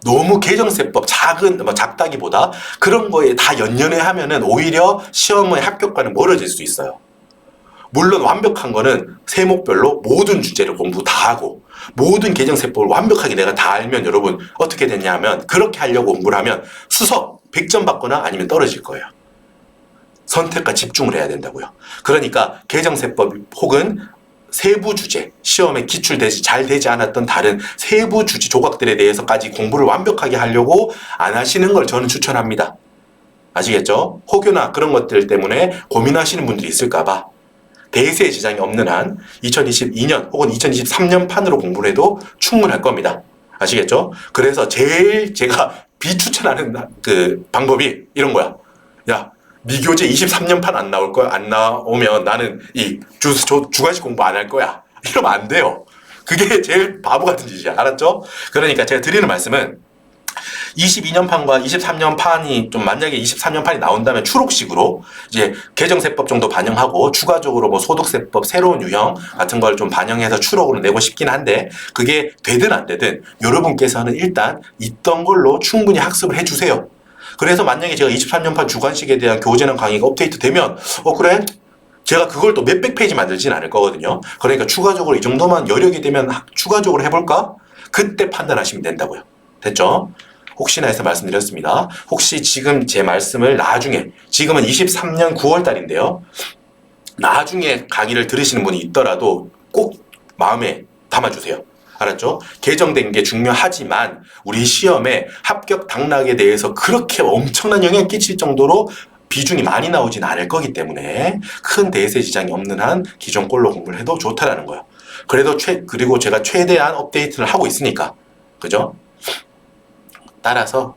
Speaker 1: 너무 개정세법 작다기보다 그런 거에 다 연연해 하면은 오히려 시험의 합격과는 멀어질 수 있어요. 물론 완벽한 거는 세목별로 모든 주제를 공부 다 하고 모든 개정세법을 완벽하게 내가 다 알면 여러분 어떻게 됐냐 하면 그렇게 하려고 공부를 하면 수석 100점 받거나 아니면 떨어질 거예요. 선택과 집중을 해야 된다고요. 그러니까 개정세법 혹은 세부 주제, 시험에 기출되지 잘 되지 않았던 다른 세부 주제 조각들에 대해서까지 공부를 완벽하게 하려고 안 하시는 걸 저는 추천합니다. 아시겠죠? 혹여나 그런 것들 때문에 고민하시는 분들이 있을까봐 대세의 지장이 없는 한 2022년 혹은 2023년 판으로 공부를 해도 충분할 겁니다. 아시겠죠? 그래서 제일 제가 비추천하는 그 방법이 이런 거야. 야, 미교재 23년 판 안 나올 거야? 안 나오면 나는 이 주관식 공부 안 할 거야. 이러면 안 돼요. 그게 제일 바보 같은 짓이야. 알았죠? 그러니까 제가 드리는 말씀은 22년 판과 23년 판이 좀 만약에 23년 판이 나온다면 추록식으로 이제 개정세법 정도 반영하고 추가적으로 뭐 소득세법 새로운 유형 같은 걸 좀 반영해서 추록으로 내고 싶긴 한데 그게 되든 안 되든 여러분께서는 일단 있던 걸로 충분히 학습을 해주세요. 그래서 만약에 제가 23년판 주관식에 대한 교재나 강의가 업데이트 되면 그래? 제가 그걸 또 몇백 페이지 만들진 않을 거거든요. 그러니까 추가적으로 이 정도만 여력이 되면 추가적으로 해볼까? 그때 판단하시면 된다고요. 됐죠? 혹시나 해서 말씀드렸습니다. 혹시 지금 제 말씀을 나중에 지금은 23년 9월 달인데요. 나중에 강의를 들으시는 분이 있더라도 꼭 마음에 담아주세요. 알았죠? 개정된 게 중요하지만 우리 시험에 합격 당락에 대해서 그렇게 엄청난 영향을 끼칠 정도로 비중이 많이 나오진 않을 거기 때문에 큰 대세 지장이 없는 한 기존 꼴로 공부를 해도 좋다라는 거예요. 그리고 제가 최대한 업데이트를 하고 있으니까. 그죠? 따라서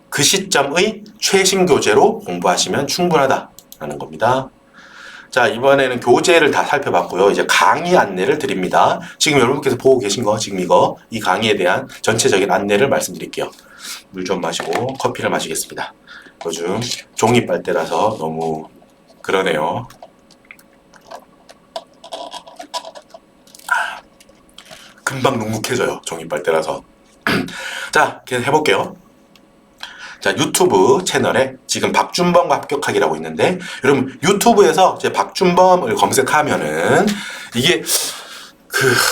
Speaker 1: 그 시점의 최신 교재로 공부하시면 충분하다라는 겁니다. 자, 이번에는 교재를 다 살펴봤고요. 이제 강의 안내를 드립니다. 지금 여러분께서 보고 계신 거, 지금 이 강의에 대한 전체적인 안내를 말씀드릴게요. 물 좀 마시고 커피를 마시겠습니다. 요즘 종이 빨대라서 너무 그러네요. 금방 눅눅해져요. 종이 빨대라서. 자, 계속 해볼게요. 자, 유튜브 채널에 지금 박준범과 합격하기라고 있는데, 여러분 유튜브에서 제 박준범을 검색하면은 이게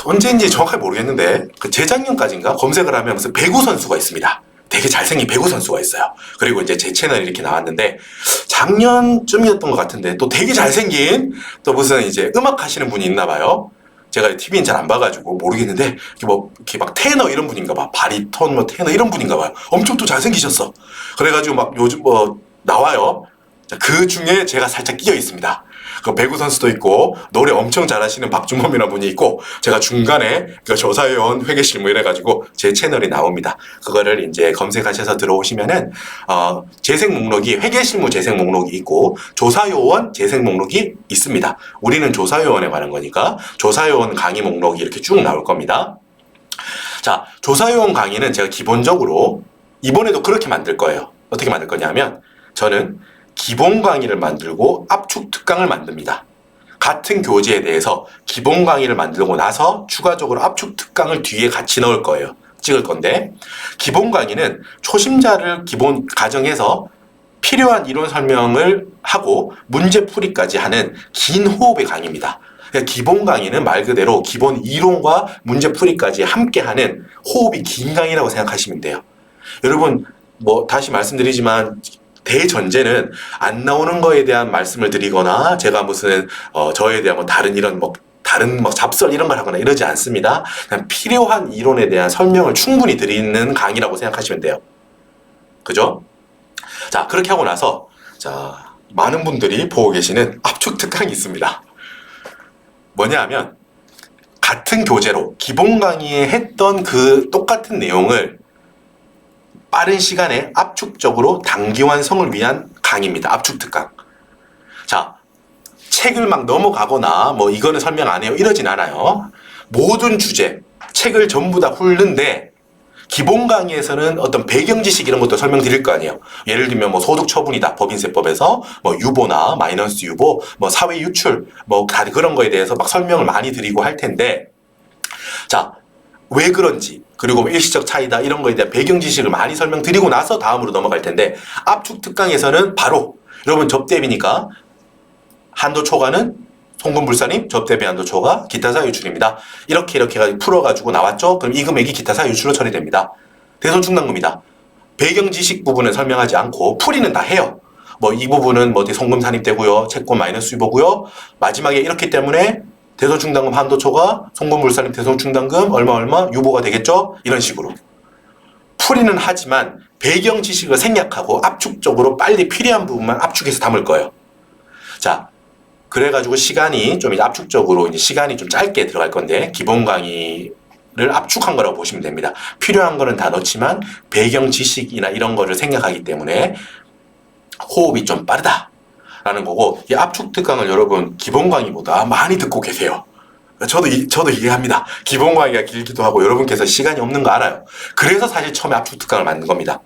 Speaker 1: 언제인지 정확하게 모르겠는데 재작년까지인가 검색을 하면 무슨 배구 선수가 있습니다. 되게 잘생긴 배구 선수가 있어요. 그리고 이제 제 채널이 이렇게 나왔는데, 작년쯤이었던 것 같은데 또 되게 잘생긴 또 무슨 이제 음악 하시는 분이 있나 봐요. 제가 TV는 잘 안 봐가지고 모르겠는데, 이렇게 막 테너 이런 분인가 봐. 바리톤 뭐 테너 이런 분인가 봐요. 엄청 또 잘생기셨어. 그래가지고 막 요즘 나와요. 자, 그 중에 제가 살짝 끼어 있습니다. 그 배구 선수도 있고 노래 엄청 잘하시는 박준범이라는 분이 있고, 제가 중간에 그 조사위원 회계실 뭐 이래가지고 제 채널이 나옵니다. 그거를 이제 검색하셔서 들어오시면은 재생 목록이 회계실무 재생 목록이 있고 조사요원 재생 목록이 있습니다. 우리는 조사요원에 관한 거니까 조사요원 강의 목록이 이렇게 쭉 나올 겁니다. 자, 조사요원 강의는 제가 기본적으로 이번에도 그렇게 만들 거예요. 어떻게 만들 거냐면, 저는 기본 강의를 만들고 압축 특강을 만듭니다. 같은 교재에 대해서 기본 강의를 만들고 나서 추가적으로 압축 특강을 뒤에 같이 넣을 거예요. 찍을 건데, 기본 강의는 초심자를 기본 가정해서 필요한 이론 설명을 하고 문제 풀이까지 하는 긴 호흡의 강의입니다. 기본 강의는 말 그대로 기본 이론과 문제 풀이까지 함께 하는 호흡이 긴 강의라고 생각하시면 돼요. 여러분, 다시 말씀드리지만 대전제는 안 나오는 거에 대한 말씀을 드리거나 제가 무슨 저에 대한 다른 잡설 이런 걸 하거나 이러지 않습니다. 그냥 필요한 이론에 대한 설명을 충분히 드리는 강의라고 생각하시면 돼요. 그죠? 자, 그렇게 하고 나서 자, 많은 분들이 보고 계시는 압축 특강이 있습니다. 뭐냐 하면, 같은 교재로 기본 강의에 했던 그 똑같은 내용을 빠른 시간에 압축적으로 단기 완성을 위한 강의입니다. 압축 특강. 자, 책을 막 넘어가거나 이거는 설명 안 해요 이러진 않아요. 모든 주제, 책을 전부 다 훑는데, 기본 강의에서는 어떤 배경 지식 이런 것도 설명드릴 거 아니에요. 예를 들면 소득 처분이다, 법인세법에서 유보나 마이너스 유보, 사회 유출 다 그런 거에 대해서 막 설명을 많이 드리고 할 텐데, 자, 왜 그런지, 그리고 일시적 차이다 이런 거에 대한 배경 지식을 많이 설명드리고 나서 다음으로 넘어갈 텐데, 압축 특강에서는 바로 여러분 접대비니까 한도 초과는 송금불산입, 접대비 한도 초과, 기타 사유 유출입니다. 이렇게 풀어가지고 나왔죠? 그럼 이 금액이 기타 사유 유출로 처리됩니다. 대손충당금이다. 배경 지식 부분은 설명하지 않고 풀이는 다 해요. 이 부분은 송금 산입되고요, 채권 마이너스 유보고요, 마지막에 이렇기 때문에 대손충당금 한도 초과, 송금불산입 대손충당금 얼마 유보가 되겠죠? 이런 식으로 풀이는 하지만 배경 지식을 생략하고 압축적으로 빨리 필요한 부분만 압축해서 담을 거예요. 자, 그래가지고 시간이 좀 압축적으로 시간이 좀 짧게 들어갈 건데, 기본 강의를 압축한 거라고 보시면 됩니다. 필요한 거는 다 넣지만 배경 지식이나 이런 거를 생략하기 때문에 호흡이 좀 빠르다 라는 거고, 이 압축 특강을 여러분 기본 강의보다 많이 듣고 계세요. 저도 이해합니다. 기본 강의가 길기도 하고 여러분께서 시간이 없는 거 알아요. 그래서 사실 처음에 압축 특강을 만든 겁니다.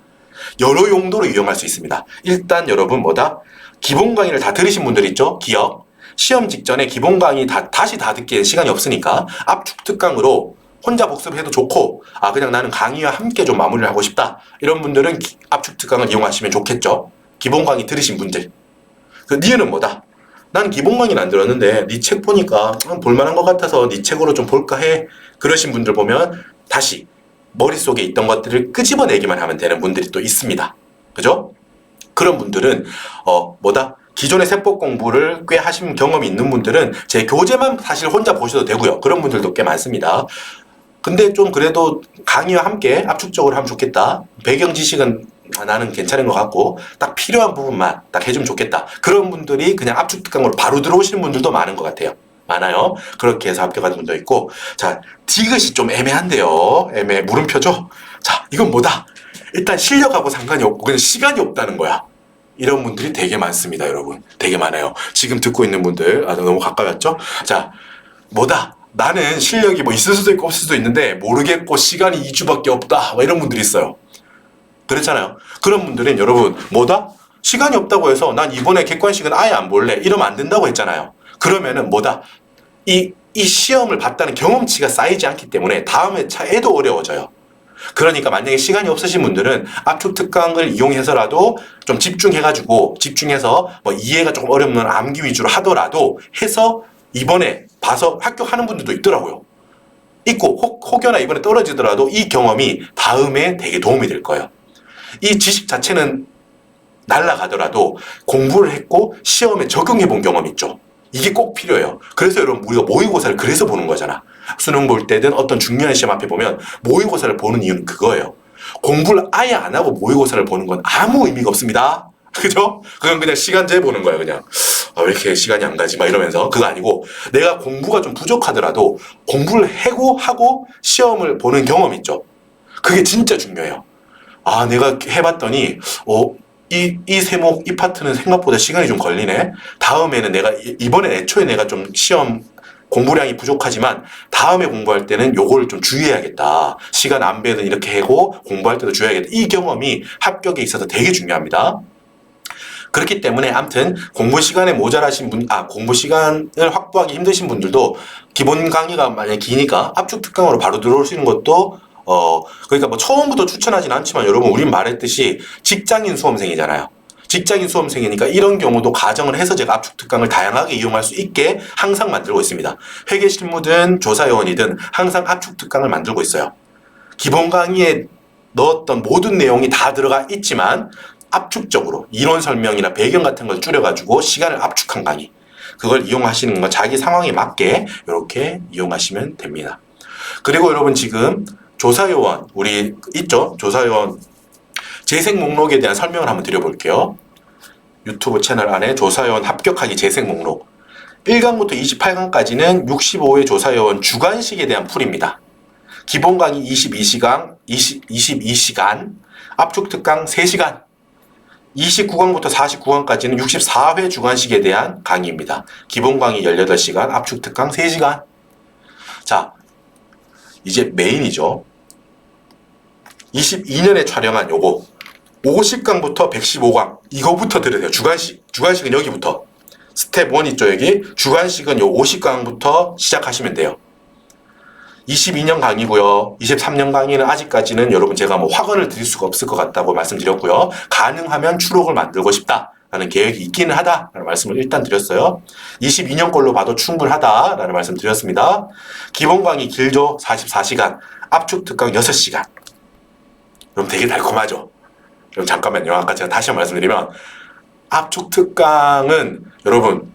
Speaker 1: 여러 용도로 이용할 수 있습니다. 일단 여러분 기본 강의를 다 들으신 분들 있죠? 기억. 시험 직전에 기본 강의 다시 다 듣기에 시간이 없으니까 압축 특강으로 혼자 복습해도 좋고, 그냥 나는 강의와 함께 좀 마무리를 하고 싶다, 이런 분들은 압축 특강을 이용하시면 좋겠죠. 기본 강의 들으신 분들. 니은은 난 기본 강의는 안 들었는데 네 책 보니까 볼만한 것 같아서 네 책으로 좀 볼까 해. 그러신 분들 보면 다시 머릿속에 있던 것들을 끄집어내기만 하면 되는 분들이 또 있습니다. 그죠? 그런 분들은 기존의 세법 공부를 꽤 하신 경험이 있는 분들은 제 교재만 사실 혼자 보셔도 되고요. 그런 분들도 꽤 많습니다. 근데 좀 그래도 강의와 함께 압축적으로 하면 좋겠다, 배경 지식은 나는 괜찮은 것 같고 딱 필요한 부분만 딱 해주면 좋겠다, 그런 분들이 그냥 압축 특강으로 바로 들어오시는 분들도 많은 것 같아요. 많아요. 그렇게 해서 합격하는 분도 있고. 자, 디귿이 좀 애매한데요. 물음표죠? 자, 이건 일단 실력하고 상관이 없고 그냥 시간이 없다는 거야. 이런 분들이 되게 많습니다, 여러분. 되게 많아요. 지금 듣고 있는 분들, 너무 가까웠죠? 자, 나는 실력이 있을 수도 있고 없을 수도 있는데 모르겠고 시간이 2주밖에 없다, 이런 분들이 있어요. 그렇잖아요. 그런 분들은 여러분 시간이 없다고 해서 난 이번에 객관식은 아예 안 볼래 이러면 안 된다고 했잖아요. 그러면은 이 이 시험을 봤다는 경험치가 쌓이지 않기 때문에 다음에 차에도 어려워져요. 그러니까 만약에 시간이 없으신 분들은 압축 특강을 이용해서라도 좀 집중해서 뭐 이해가 조금 어렵는 암기 위주로 하더라도 해서 이번에 봐서 합격하는 분들도 있더라고요. 있고 혹여나 이번에 떨어지더라도 이 경험이 다음에 되게 도움이 될 거예요. 이 지식 자체는 날아가더라도 공부를 했고 시험에 적용해 본 경험 있죠. 이게 꼭 필요해요. 그래서 여러분 우리가 모의고사를 그래서 보는 거잖아. 수능 볼 때든 어떤 중요한 시험 앞에 보면 모의고사를 보는 이유는 그거예요. 공부를 아예 안 하고 모의고사를 보는 건 아무 의미가 없습니다. 그죠? 그건 그냥 시간제 보는 거야 그냥. 왜 이렇게 시간이 안 가지? 막 이러면서. 그거 아니고 내가 공부가 좀 부족하더라도 공부를 하고 시험을 보는 경험 있죠. 그게 진짜 중요해요. 아, 내가 해봤더니 이 세목, 이 파트는 생각보다 시간이 좀 걸리네. 다음에는 이번엔 애초에 내가 좀 시험 공부량이 부족하지만 다음에 공부할 때는 요걸 좀 주의해야겠다. 시간 안 배든 이렇게 하고 공부할 때도 주의해야겠다. 이 경험이 합격에 있어서 되게 중요합니다. 그렇기 때문에 아무튼 공부 시간에 모자라신 공부 시간을 확보하기 힘드신 분들도 기본 강의가 만약에 기니까 압축 특강으로 바로 들어오시는 것도 그러니까 뭐 처음부터 추천하진 않지만 여러분 우린 말했듯이 직장인 수험생이잖아요. 직장인 수험생이니까 이런 경우도 가정을 해서 제가 압축 특강을 다양하게 이용할 수 있게 항상 만들고 있습니다. 회계실무든 조사요원이든 항상 압축 특강을 만들고 있어요. 기본 강의에 넣었던 모든 내용이 다 들어가 있지만 압축적으로 이론 설명이나 배경 같은 걸 줄여가지고 시간을 압축한 강의, 그걸 이용하시는 건 자기 상황에 맞게 이렇게 이용하시면 됩니다. 그리고 여러분 지금 조사요원 우리 있죠? 조사요원 재생 목록에 대한 설명을 한번 드려볼게요. 유튜브 채널 안에 조사요원 합격하기 재생 목록 1강부터 28강까지는 65회 조사요원 주관식에 대한 풀입니다. 기본 강의 22시간, 압축 특강 3시간, 29강부터 49강까지는 64회 주관식에 대한 강의입니다. 기본 강의 18시간, 압축 특강 3시간. 자, 이제 메인이죠. 22년에 촬영한 요거 50강부터 115강 이거부터 들으세요. 주관식은 여기부터 스텝 1 있죠. 여기 주관식은 요 50강부터 시작하시면 돼요. 22년 강의고요. 23년 강의는 아직까지는 여러분 제가 뭐 확언을 드릴 수가 없을 것 같다고 말씀드렸고요. 가능하면 추록을 만들고 싶다라는 계획이 있기는 하다라는 말씀을 일단 드렸어요. 22년 걸로 봐도 충분하다라는 말씀 드렸습니다. 기본 강의 길죠. 44시간, 압축 특강 6시간. 그럼 되게 달콤하죠. 그럼 잠깐만요. 아까 제가 다시 한번 말씀드리면 압축 특강은 여러분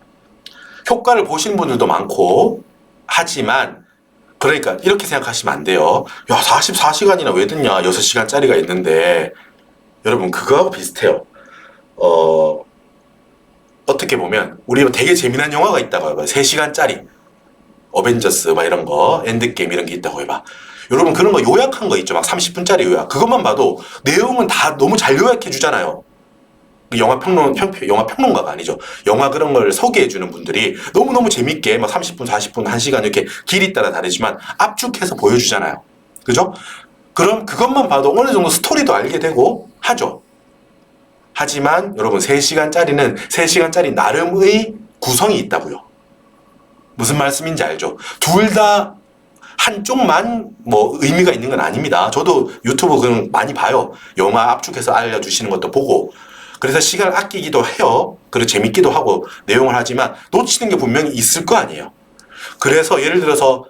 Speaker 1: 효과를 보신 분들도 많고 하지만 그러니까 이렇게 생각하시면 안 돼요. 야 44시간이나 왜 듣냐. 6시간짜리가 있는데 여러분 그거하고 비슷해요. 어떻게 보면 우리 되게 재미난 영화가 있다고 해봐. 3시간짜리 어벤져스 막 이런 거 엔드게임 이런 게 있다고 해봐. 여러분 그런 거 요약한 거 있죠. 막 30분짜리 요약. 그것만 봐도 내용은 다 너무 잘 요약해 주잖아요. 영화 평론가가 아니죠. 영화 그런 걸 소개해 주는 분들이 너무너무 재밌게 막 30분, 40분, 1시간 이렇게 길이 따라 다르지만 압축해서 보여주잖아요. 그죠? 그럼 그것만 봐도 어느 정도 스토리도 알게 되고 하죠. 하지만 여러분 3시간짜리는 3시간짜리 나름의 구성이 있다고요. 무슨 말씀인지 알죠? 둘 다 한쪽만 뭐 의미가 있는 건 아닙니다. 저도 유튜브 그런 많이 봐요. 영화 압축해서 알려주시는 것도 보고 그래서 시간을 아끼기도 해요. 그리고 재밌기도 하고 내용을 하지만 놓치는 게 분명히 있을 거 아니에요. 그래서 예를 들어서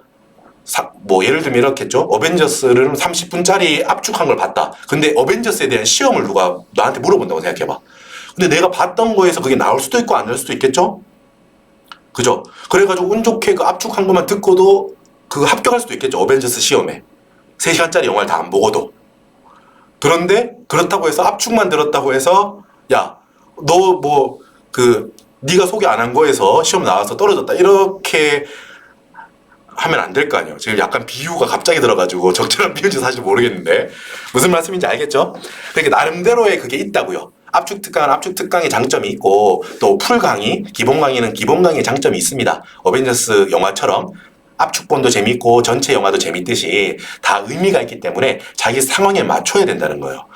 Speaker 1: 예를 들면 이렇겠죠. 어벤져스를 30분짜리 압축한 걸 봤다. 근데 어벤져스에 대한 시험을 누가 나한테 물어본다고 생각해봐. 근데 내가 봤던 거에서 그게 나올 수도 있고 안 나올 수도 있겠죠. 그죠? 그래가지고 운 좋게 그 압축한 것만 듣고도 그 합격할 수도 있겠죠. 어벤져스 시험에 3시간짜리 영화를 다 안 보고도. 그런데 그렇다고 해서 압축만 들었다고 해서 야, 너 네가 소개 안 한 거에서 시험 나와서 떨어졌다. 이렇게 하면 안 될 거 아니에요. 지금 약간 비유가 갑자기 들어가지고 적절한 비유인지 사실 모르겠는데 무슨 말씀인지 알겠죠? 그러니까 나름대로의 그게 있다고요. 압축 특강은 압축 특강의 장점이 있고 또 풀 강의, 기본 강의는 기본 강의의 장점이 있습니다. 어벤져스 영화처럼 압축본도 재밌고 전체 영화도 재밌듯이 다 의미가 있기 때문에 자기 상황에 맞춰야 된다는 거예요.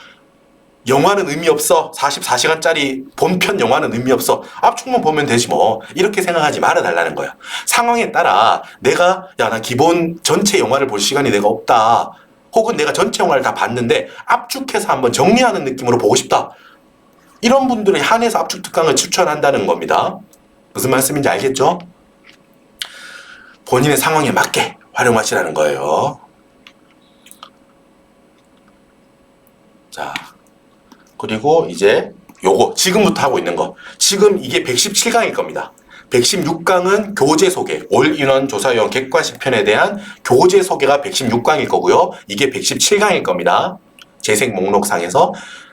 Speaker 1: 영화는 의미 없어. 44시간짜리 본편 영화는 의미 없어. 압축만 보면 되지 뭐. 이렇게 생각하지 말아달라는 거야. 상황에 따라 내가 야, 나 기본 전체 영화를 볼 시간이 내가 없다. 혹은 내가 전체 영화를 다 봤는데 압축해서 한번 정리하는 느낌으로 보고 싶다. 이런 분들은 한해서 압축 특강을 추천한다는 겁니다. 무슨 말씀인지 알겠죠? 본인의 상황에 맞게 활용하시라는 거예요. 자, 그리고 이제 요거 지금부터 하고 있는 거. 지금 이게 117강일 겁니다. 116강은 교재 소개, 올 인원 조사위원 객관식 편에 대한 교재 소개가 116강일 거고요. 이게 117강일 겁니다. 재생 목록상에서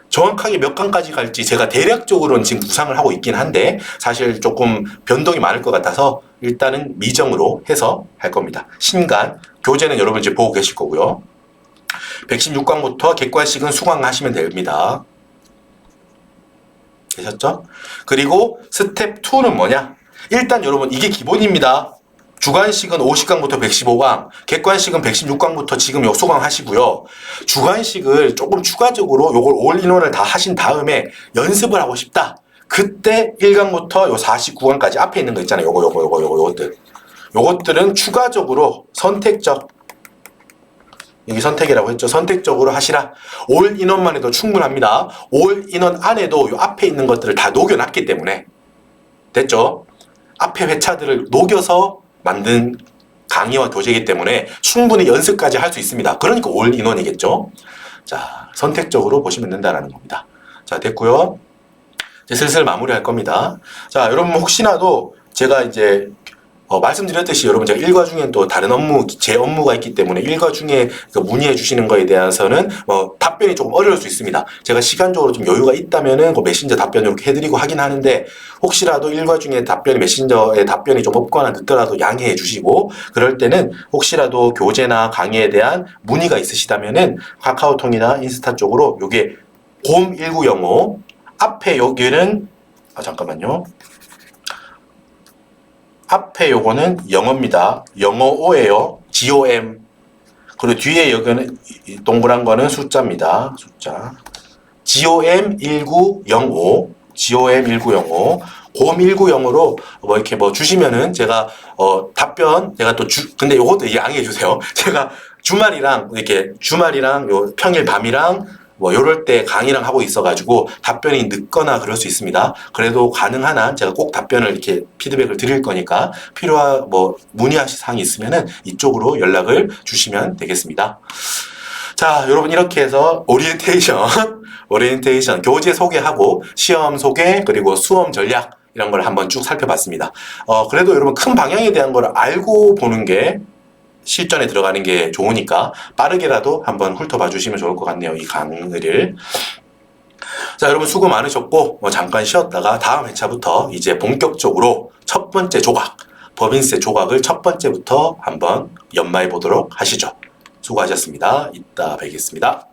Speaker 1: 정확하게 몇 강까지 갈지 제가 대략적으로는 지금 구상을 하고 있긴 한데 사실 조금 변동이 많을 것 같아서 일단은 미정으로 해서 할 겁니다. 신간, 교재는 여러분 이제 보고 계실 거고요. 116강부터 객관식은 수강하시면 됩니다. 되셨죠? 그리고 스텝 2는 뭐냐? 일단 여러분 이게 기본입니다. 주관식은 50강부터 115강, 객관식은 116강부터 지금 수강하시고요. 주관식을 조금 추가적으로 요걸 올 인원을 다 하신 다음에 연습을 하고 싶다. 그때 1강부터 요 49강까지 앞에 있는 거 있잖아요. 요것들. 요것들은 추가적으로 선택적, 여기 선택이라고 했죠. 선택적으로 하시라. 올 인원만 해도 충분합니다. 올 인원 안에도 요 앞에 있는 것들을 다 녹여놨기 때문에. 됐죠? 앞에 회차들을 녹여서 만든 강의와 교재이기 때문에 충분히 연습까지 할 수 있습니다. 그러니까 올 인원이겠죠. 자, 선택적으로 보시면 된다는 겁니다. 자, 됐고요. 이제 슬슬 마무리할 겁니다. 자, 여러분 혹시나도 제가 이제 말씀드렸듯이 여러분 제가 일과 중엔 또 다른 업무, 제 업무가 있기 때문에 일과 중에 문의해 주시는 거에 대해서는 답변이 조금 어려울 수 있습니다. 제가 시간적으로 좀 여유가 있다면은 메신저 답변 이렇게 해드리고 하긴 하는데 혹시라도 일과 중에 답변이 메신저에 답변이 좀 없거나 늦더라도 양해해 주시고 그럴 때는 혹시라도 교재나 강의에 대한 문의가 있으시다면은 카카오톡이나 인스타 쪽으로 요게 곰1905 앞에 여기는 잠깐만요. 앞에 요거는 영어입니다. 영어오예요. GOM. 그리고 뒤에 여기는 동그란 거는 숫자입니다. 숫자. GOM1905. GOM1905. 곰1905로 이렇게 주시면은 제가 답변 제가 또 근데 요것도 양해해 주세요. 제가 주말이랑 요 평일 밤이랑 요럴 때 강의랑 하고 있어가지고 답변이 늦거나 그럴 수 있습니다. 그래도 가능한 한 제가 꼭 답변을 이렇게 피드백을 드릴 거니까 필요한 문의하실 사항이 있으면은 이쪽으로 연락을 주시면 되겠습니다. 자, 여러분 이렇게 해서 오리엔테이션 교재 소개하고 시험 소개 그리고 수험 전략 이런 걸 한번 쭉 살펴봤습니다. 그래도 여러분 큰 방향에 대한 걸 알고 보는 게 실전에 들어가는 게 좋으니까 빠르게라도 한번 훑어봐 주시면 좋을 것 같네요. 이 강의를. 자, 여러분 수고 많으셨고 잠깐 쉬었다가 다음 회차부터 이제 본격적으로 첫 번째 조각, 법인세 조각을 첫 번째부터 한번 연마해 보도록 하시죠. 수고하셨습니다. 이따 뵙겠습니다.